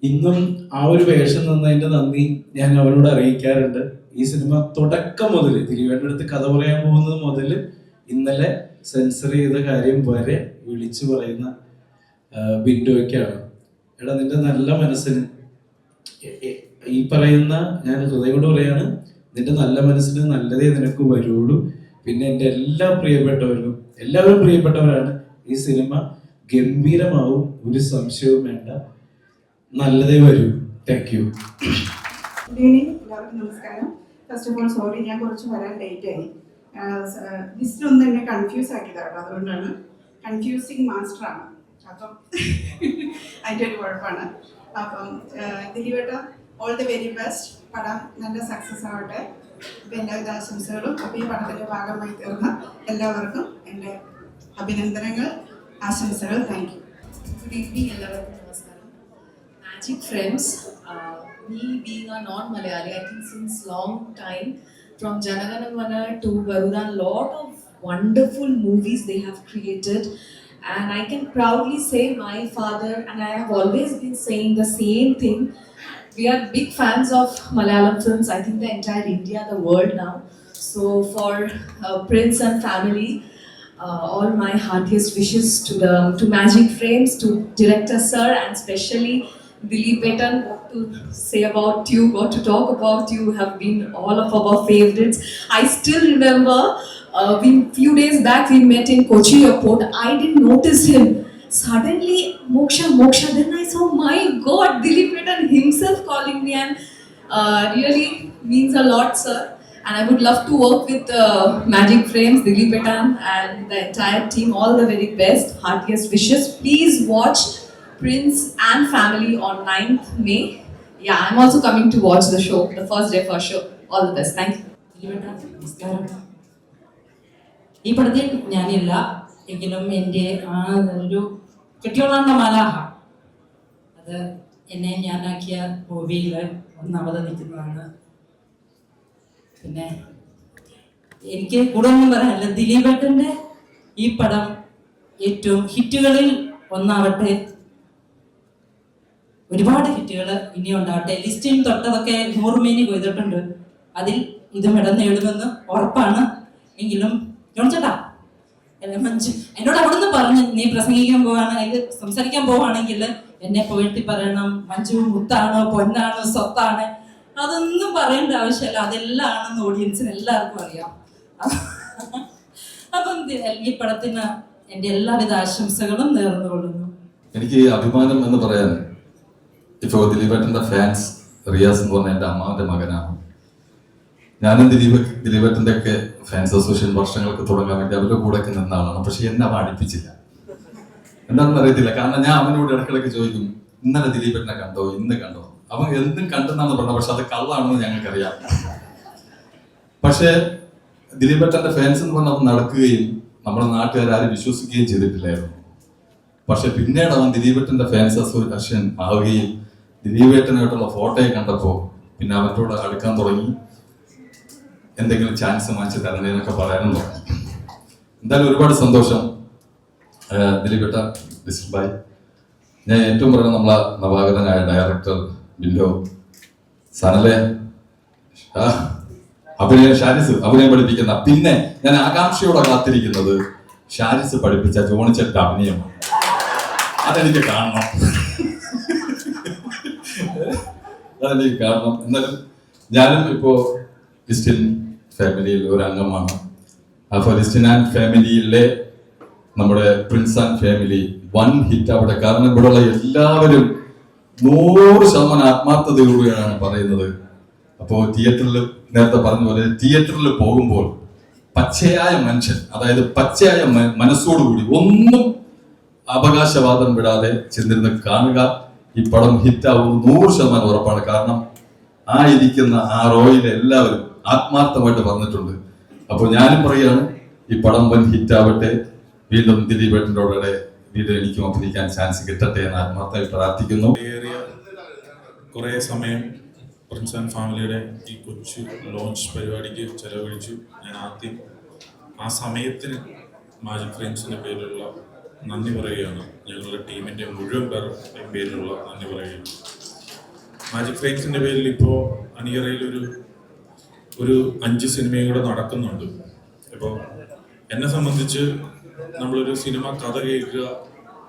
ഇന്നും ആ ഒരു വേഷം തന്നതിന്റെ നന്ദി ഞാൻ അവനോട് അറിയിക്കാറുണ്ട്. ഈ സിനിമ തുടക്കം മുതൽ, ദിലീപേട്ടൻ്റെ അടുത്ത് കഥ പറയാൻ പോകുന്നത് മുതൽ ഇന്നലെ സെൻസർ ചെയ്ത കാര്യം വരെ വിളിച്ചു പറയുന്ന ബിൻഡോയ്ക്കാണ്. എടാ, നിന്റെ നല്ല മനസ്സിന്, ഈ പറയുന്ന, ഞാൻ ഹൃദയം കൊണ്ട് പറയാണ്, നിന്റെ നല്ല മനസ്സിന് നല്ലതേ നിനക്ക് വരുള്ളൂ. പിന്നെ എൻ്റെ എല്ലാവരും പ്രിയപ്പെട്ടവരാണ്. ഈ സിനിമ ഗംഭീരമാവും, ഒരു സംശയവും വേണ്ട, നല്ലതേ വരൂ. Thank you. ഗുഡ് ഈവനിങ്, എല്ലാവർക്കും നമസ്കാരം. ഫസ്റ്റ് ഓഫ് ഓൾ സോറി, ഞാൻ കുറച്ച് വരാൻ ലേറ്റായി. ലിസ്റ്റിലൊന്നും എന്നെ കൺഫ്യൂസ് ആക്കിയതാണ്, അതുകൊണ്ടാണ്. കൺഫ്യൂസിങ് മാസ്റ്ററാണ്, അപ്പം അതിൻ്റെ ഒരു കുഴപ്പമാണ്. അപ്പം ദിലീപേട്ട, ഓൾ ദി വെരി ബെസ്റ്റ്. പടം നല്ല സക്സസ് ആവട്ടെ. അപ്പം എല്ലാവിധ ആശംസകളും. അപ്പോൾ ഈ പടത്തിൻ്റെ ഭാഗമായി തീർന്ന എല്ലാവർക്കും എൻ്റെ അഭിനന്ദനങ്ങൾ, ആശംസകൾ. Thank you. Good evening, എല്ലാവർക്കും നമസ്കാരം. Magic Friends, me being a non-Malayali, I think since long time, from Janaganamana to Garudan, lot of wonderful movies they have created, and I can proudly say my father and I have always been saying the same thing. We are big fans of Malayalam films. I think the entire India, the world now. So for Prince and family, all my heartiest wishes to Magic Frames, to director sir, and especially Dilip Etan. What to say about you? What to talk about you? Have been all of our favorites. I still remember. Few days back we met in Kochi airport. I didn't notice him. Suddenly, Moksha. Then I saw, my God, Dilip Etan himself calling me, and really means a lot, sir. And I would love to work with Magic Frames, Dilip Etan, and the entire team. All the very best, heartiest wishes. Please watch Prince and Family on 9th May. Yeah, I'm also coming to watch the show, the first day for sure. All the best. Thank you. നമസ്കാരം. ഈ പടത്തിൽ ഞാനില്ല, എങ്കിലും എൻ്റെ ആ ഒരു കെട്ടിയോളാണ്ട മലാഹ അത് എന്നെ ഞാനാക്കിയ മൂവിയിൽ ഒന്നാമത് നിൽക്കുന്നതാണ്. പിന്നെ എനിക്ക് കൂടുതലൊന്നും പറയാനില്ല. ദിലീപേട്ടൻ്റെ ഈ പടം ഏറ്റവും ഹിറ്റുകളിൽ ഒന്നാവട്ടെ, ഒരുപാട് ഹിറ്റുകൾ ഇനിയും ഉണ്ടാവട്ടെ. ലിസ്റ്റിൽ തൊട്ടതൊക്കെ 100 മേനി കൊയ്തിട്ടുണ്ട്, അതിൽ ഇതും ഇടം നേടുമെന്ന് ഉറപ്പാണ്. എങ്കിലും ജോൺ ചേട്ടാ, മഞ്ജു എന്നോട് അവിടുന്ന് പറഞ്ഞു, നീ പ്രസംഗിക്കാൻ പോവാണ്, അല്ലെങ്കിൽ സംസാരിക്കാൻ പോവാണെങ്കിൽ എന്നെ പോയിട്ട് പറയണം, മഞ്ജു മുത്താണ്, പൊന്നാണ്, സ്വത്താണ്. അതൊന്നും പറയേണ്ട ആവശ്യമില്ല, അതെല്ലാം ആണെന്ന് ഓഡിയൻസിന് എല്ലാവർക്കും അറിയാം. അപ്പം ഈ പടത്തിന് എൻ്റെ എല്ലാവിധ ആശംസകളും നേർന്നുകൊള്ളുന്നു. എനിക്ക് അഭിമാനം എന്ന് പറയാൻ, ഇപ്പോൾ ദിലീപേട്ടൻ്റെ ഫാൻസ് റിയാസ് എന്ന് പറഞ്ഞ എൻ്റെ അമ്മാവൻ്റെ മകനാണ്. ഞാനും ദിലീപേട്ടൻ്റെ ഒക്കെ ഫാൻസ് അസോസിയേഷൻ വർഷങ്ങൾക്ക് തുടങ്ങാൻ വേണ്ടി അവരുടെ കൂടെ ഒക്കെ നിന്ന ആളാണ്. പക്ഷെ എന്നെ അവൻ അടുപ്പിച്ചില്ല. എന്താണെന്ന് അറിയത്തില്ല. കാരണം ഞാൻ അവനോട് ഇടയ്ക്കിടയ്ക്ക് ചോദിക്കും, ഇന്നലെ ദിലീപേട്ടനെ കണ്ടോ, ഇന്ന് കണ്ടോ? അവൻ എന്തും കണ്ടെന്നാണ് പറഞ്ഞത്, പക്ഷെ അത് കള്ളാണെന്ന് ഞങ്ങൾക്കറിയാം. പക്ഷേ ദിലീപേട്ടൻ്റെ ഫാൻസ് എന്ന് പറഞ്ഞാൽ അവൻ നടക്കുകയും നമ്മുടെ നാട്ടുകാരും വിശ്വസിക്കുകയും ചെയ്തിട്ടില്ലായിരുന്നു. പക്ഷെ പിന്നീട് അവൻ ദിലീപേട്ടൻ്റെ ഫാൻസ് അസോസിയേഷൻ ആവുകയും ദിലീപേട്ടനായിട്ടുള്ള ഫോട്ടോയെ കണ്ടപ്പോൾ പിന്നെ അവരോട് അടുക്കാൻ തുടങ്ങി. എന്തെങ്കിലും ചാൻസ് വാങ്ങിച്ച് തരണേ എന്നൊക്കെ പറയാനും തുടങ്ങി. എന്തായാലും ഒരുപാട് സന്തോഷം ദിലീപേട്ട, ബൈ. ഞാൻ ഏറ്റവും പറയുന്നത് നമ്മളെ നവാഗതനായ ഡയറക്ടർ ബിൻഡോ, സനലെ, ഷാരിസ് അഭിനയം പഠിപ്പിക്കുന്ന, പിന്നെ ഞാൻ ആകാംക്ഷയോടെ കാത്തിരിക്കുന്നത് ഷാരിസ് പഠിപ്പിച്ച ജോണിച്ചേട്ട അഭിനയമാണ്. അതെനിക്ക് കാണണം, അതെനിക്ക് കാണണം. എന്നാലും ഞാനും ഇപ്പോ ലിസ്റ്റിൻ ഫാമിലിയിൽ ഒരു അംഗമാണ്. അപ്പോൾ ലിസ്റ്റിൻ ആൻഡ് ഫാമിലിയിലെ നമ്മുടെ Prince and family one hit അവിടെ. കാരണം ഇവിടെയുള്ള എല്ലാവരും 100% ആത്മാർത്ഥതയോടെയാണ് പറയുന്നത്. അപ്പോൾ തിയേറ്ററിൽ നേരത്തെ പറഞ്ഞ പോലെ തിയേറ്ററിൽ പോകുമ്പോൾ പച്ചയായ മനുഷ്യൻ, അതായത് പച്ചയായ മനസ്സോടുകൂടി ഒന്നും അവകാശവാദം വിടാതെ ചെന്നിരുന്ന് കാണുക. ഈ പടം ഹിറ്റാവുന്നത് 100% ഉറപ്പാണ്. കാരണം ആ ഇരിക്കുന്ന ആ റോയിലെ എല്ലാവരും ആത്മാർത്ഥമായിട്ട് പറഞ്ഞിട്ടുണ്ട്. അപ്പോൾ ഞാനും പറയുകയാണ്, ഈ പടം വൻ ഹിറ്റാവട്ടെ. വീണ്ടും ദിലീപേട്ടൻ്റെ വീണ്ടും എനിക്കും അഭിനയിക്കാൻ ചാൻസ് കിട്ടട്ടെ എന്ന് ആത്മാർത്ഥമായി പ്രാർത്ഥിക്കുന്നു. കുറേ സമയം പ്രിൻസ് ആൻഡ് ഫാമിലിയുടെ ഈ കൊച്ചു ലോഞ്ച് പരിപാടിക്ക് ചെലവഴിച്ചു. ഞാൻ ആദ്യം ആ സമയത്തിന് മാജിക് ഫ്രെയിംസിൻ്റെ പേരിലുള്ള നന്ദി പറയുകയാണ്. ഞങ്ങളുടെ ടീമിൻ്റെ മുഴുവൻ പേരുടെയും പേരിലുള്ള നന്ദി പറയുകയാണ്. മാജിക് ഫ്രെയിംസിൻ്റെ പേരിൽ ഇപ്പോൾ അണിയറയിൽ ഒരു 5 സിനിമയും കൂടെ നടക്കുന്നുണ്ട്. ഇപ്പോൾ എന്നെ സംബന്ധിച്ച് നമ്മളൊരു സിനിമ കഥ കേൾക്കുക,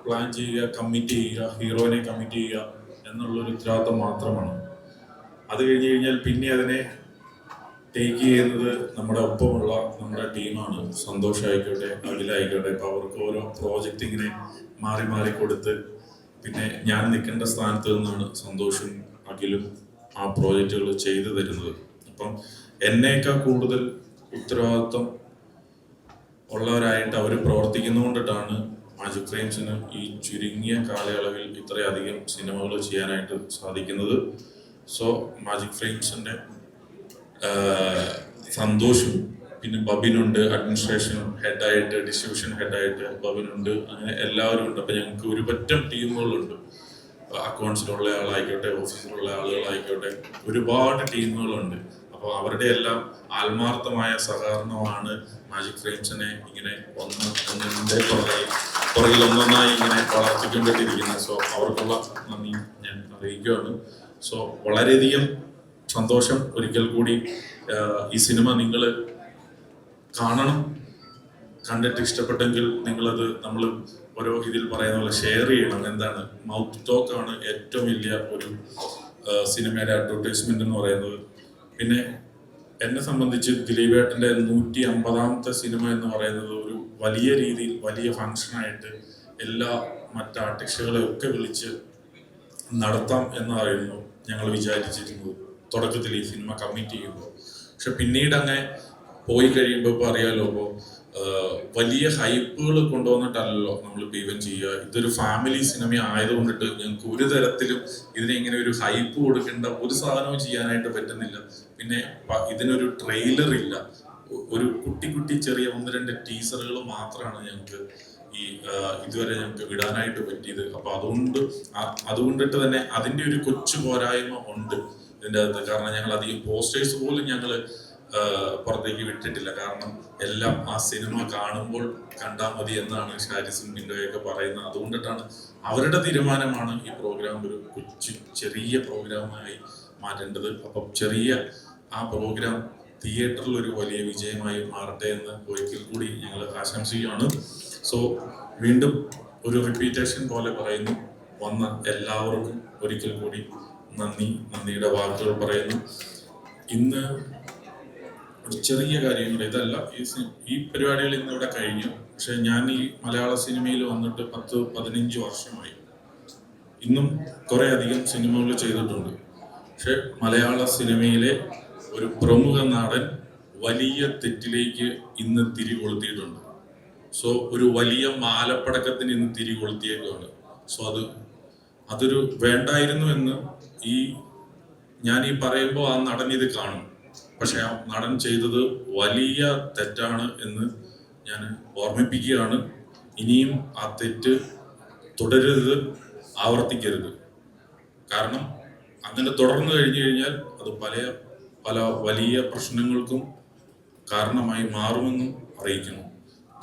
പ്ലാൻ ചെയ്യുക, കമ്മിറ്റ് ചെയ്യുക, ഹീറോയിനെ കമ്മിറ്റ് ചെയ്യുക എന്നുള്ളൊരു ഉത്തരവാദിത്തം മാത്രമാണ്. അത് കഴിഞ്ഞ് കഴിഞ്ഞാൽ പിന്നെ അതിനെ ടേക്ക് ചെയ്യുന്നത് നമ്മുടെ ഒപ്പമുള്ള നമ്മുടെ ടീമാണ്. സന്തോഷമായിക്കോട്ടെ, അഖിലായിക്കോട്ടെ. ഇപ്പോൾ അവർക്ക് ഓരോ പ്രോജക്റ്റ് ഇങ്ങനെ മാറി മാറി കൊടുത്ത് പിന്നെ ഞാൻ നിൽക്കേണ്ട സ്ഥാനത്ത് നിന്നാണ് സന്തോഷും അഖിലും ആ പ്രോജക്റ്റുകൾ ചെയ്തു തരുന്നത്. അപ്പം എന്നേക്കാൾ കൂടുതൽ ഉത്തരവാദിത്വം ഉള്ളവരായിട്ട് അവർ പ്രവർത്തിക്കുന്നതുകൊണ്ടിട്ടാണ് മാജിക് ഫ്രെയിംസിന് ഈ ചുരുങ്ങിയ കാലയളവിൽ ഇത്രയധികം സിനിമകൾ ചെയ്യാനായിട്ട് സാധിക്കുന്നത്. സോ മാജിക് ഫ്രെയിംസിൻ്റെ സന്തോഷും, പിന്നെ ബബിനുണ്ട് അഡ്മിനിസ്ട്രേഷൻ ഹെഡായിട്ട്, ഡിസ്ട്രിബ്യൂഷൻ ഹെഡായിട്ട് ബബിനുണ്ട്, അങ്ങനെ എല്ലാവരും ഉണ്ട്. അപ്പം ഞങ്ങൾക്ക് ഒരു പറ്റം ടീമുകളുണ്ട്. അക്കൗണ്ട്സിലുള്ള ആളായിക്കോട്ടെ, ഓഫീസിലുള്ള ആളുകളായിക്കോട്ടെ, ഒരുപാട് ടീമുകളുണ്ട്. അപ്പോൾ അവരുടെ എല്ലാം ആത്മാർത്ഥമായ സഹകരണമാണ് മാജിക് ഫ്രെയിംസിനെ ഇങ്ങനെ ഒന്നിൻ്റെ പുറകിൽ ഒന്നൊന്നായി ഇങ്ങനെ വളർത്തിക്കൊണ്ടിരിക്കുന്നത്. സോ അവർക്കുള്ള നന്ദി ഞാൻ അറിയിക്കുകയാണ്. സോ വളരെയധികം സന്തോഷം. ഒരിക്കൽ കൂടി ഈ സിനിമ നിങ്ങൾ കാണണം. കണ്ടിട്ട് ഇഷ്ടപ്പെട്ടെങ്കിൽ നിങ്ങളത് നമ്മൾ ഓരോ ഇതിൽ പറയുന്ന പോലെ ഷെയർ ചെയ്യണം. എന്താണ് മൗത്ത് ടോക്കാണ് ഏറ്റവും വലിയ ഒരു സിനിമയുടെ അഡ്വർടൈസ്മെന്റ് എന്ന് പറയുന്നത്. പിന്നെ എന്നെ സംബന്ധിച്ച് ദിലീപേട്ടൻ്റെ 150ാമത്തെ സിനിമ എന്ന് പറയുന്നത് ഒരു വലിയ രീതിയിൽ വലിയ ഫങ്ഷനായിട്ട് എല്ലാ മറ്റ് ആർട്ടിസ്റ്റുകളെ ഒക്കെ വിളിച്ച് നടത്താം എന്നായിരുന്നു ഞങ്ങൾ വിചാരിച്ചിരുന്നത് തുടക്കത്തിൽ ഈ സിനിമ കമ്മിറ്റ് ചെയ്യുമ്പോൾ. പക്ഷെ പിന്നീട് അങ്ങനെ പോയി കഴിയുമ്പോൾ ഇപ്പോൾ അറിയാലോ, ഇപ്പോൾ വലിയ ഹൈപ്പുകൾ കൊണ്ടുവന്നിട്ടല്ലോ നമ്മളിപ്പോൾ ഈവൻ ചെയ്യുക. ഇതൊരു ഫാമിലി സിനിമ ആയതുകൊണ്ടിട്ട് ഞങ്ങൾക്ക് ഒരു തരത്തിലും ഇതിനെ ഇങ്ങനെ ഒരു ഹൈപ്പ് കൊടുക്കേണ്ട ഒരു സാധനവും ചെയ്യാനായിട്ട് പറ്റുന്നില്ല. പിന്നെ ഇതിനൊരു ട്രെയിലർ ഇല്ല, ഒരു കുട്ടി ചെറിയ 1-2 ടീസറുകൾ മാത്രമാണ് ഞങ്ങൾക്ക് ഇതുവരെ ഞങ്ങൾക്ക് വിടാനായിട്ട് പറ്റിയത്. അപ്പൊ അതുകൊണ്ടിട്ട് തന്നെ അതിൻ്റെ ഒരു കൊച്ചു പോരായ്മ ഉണ്ട് ഇതിൻ്റെ അകത്ത്. കാരണം ഞങ്ങൾ അധികം പോസ്റ്റേഴ്സ് പോലും ഞങ്ങൾ പുറത്തേക്ക് വിട്ടിട്ടില്ല. കാരണം എല്ലാം ആ സിനിമ കാണുമ്പോൾ കണ്ടാൽ മതി എന്നാണ് ഷാരിസും ബിൻഡോയൊക്കെ പറയുന്നത്. അതുകൊണ്ടിട്ടാണ് അവരുടെ തീരുമാനമാണ് ഈ പ്രോഗ്രാം ഒരു ചെറിയ പ്രോഗ്രാമായി മാറ്റേണ്ടത്. അപ്പം ചെറിയ ആ പ്രോഗ്രാം തിയേറ്ററിൽ ഒരു വലിയ വിജയമായി മാറട്ടെ എന്ന് ഒരിക്കൽ കൂടി ഞങ്ങൾ ആശംസിക്കുകയാണ്. സോ വീണ്ടും ഒരു റിപ്പീറ്റേഷൻ പോലെ പറയുന്നു, വന്ന എല്ലാവർക്കും ഒരിക്കൽ കൂടി നന്ദിയുടെ വാക്കുകൾ പറയുന്നു. ഇന്ന് ഒരു ചെറിയ കാര്യം കൂടെ, ഇതല്ല ഈ പരിപാടികൾ ഇന്നിവിടെ കഴിഞ്ഞു. പക്ഷെ ഞാൻ ഈ മലയാള സിനിമയിൽ വന്നിട്ട് 10-15 വർഷമായി. ഇന്നും കുറേ അധികം സിനിമകൾ ചെയ്തിട്ടുണ്ട്. പക്ഷെ മലയാള സിനിമയിലെ ഒരു പ്രമുഖ നടൻ വലിയ തെറ്റിലേക്ക് ഇന്ന് തിരികൊളുത്തിയിട്ടുണ്ട്. സോ ഒരു വലിയ മാലപ്പടക്കത്തിന് ഇന്ന് തിരികൊളുത്തിയേക്കാണ്. സോ അതൊരു വേണ്ടായിരുന്നു എന്ന് ഞാൻ പറയുമ്പോൾ ആ നടൻ ഇത് കാണും. പക്ഷെ ആ നടൻ ചെയ്തത് വലിയ തെറ്റാണ് എന്ന് ഞാൻ ഓർമ്മിപ്പിക്കുകയാണ്. ഇനിയും ആ തെറ്റ് തുടരരുത്, ആവർത്തിക്കരുത്. കാരണം അങ്ങനെ തുടർന്നു കഴിഞ്ഞു കഴിഞ്ഞാൽ അത് പല വലിയ പ്രശ്നങ്ങൾക്കും കാരണമായി മാറുമെന്നും അറിയിക്കുന്നു.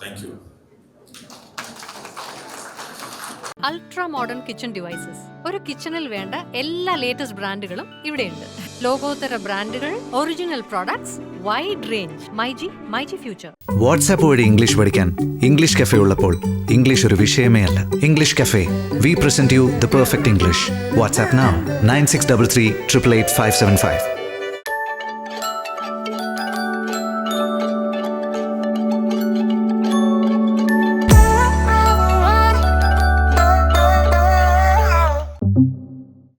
Thank you. Ultra modern kitchen devices. ഒരു കിച്ചണിൽ വേണ്ട എല്ലാ ലേറ്റസ്റ്റ് ബ്രാൻഡുകളും ഇവിടെയുണ്ട്. ലോകോത്തര ബ്രാൻഡുകൾ, original products, wide range. MyG future. WhatsApp വഴി ഇംഗ്ലീഷ് പഠിക്കാൻ ഇംഗ്ലീഷ് കഫേ ഉള്ളപ്പോൾ ഇംഗ്ലീഷ് ഒരു വിഷയമേ അല്ല. English cafe, we present you the perfect English. WhatsApp now 9633 888 575.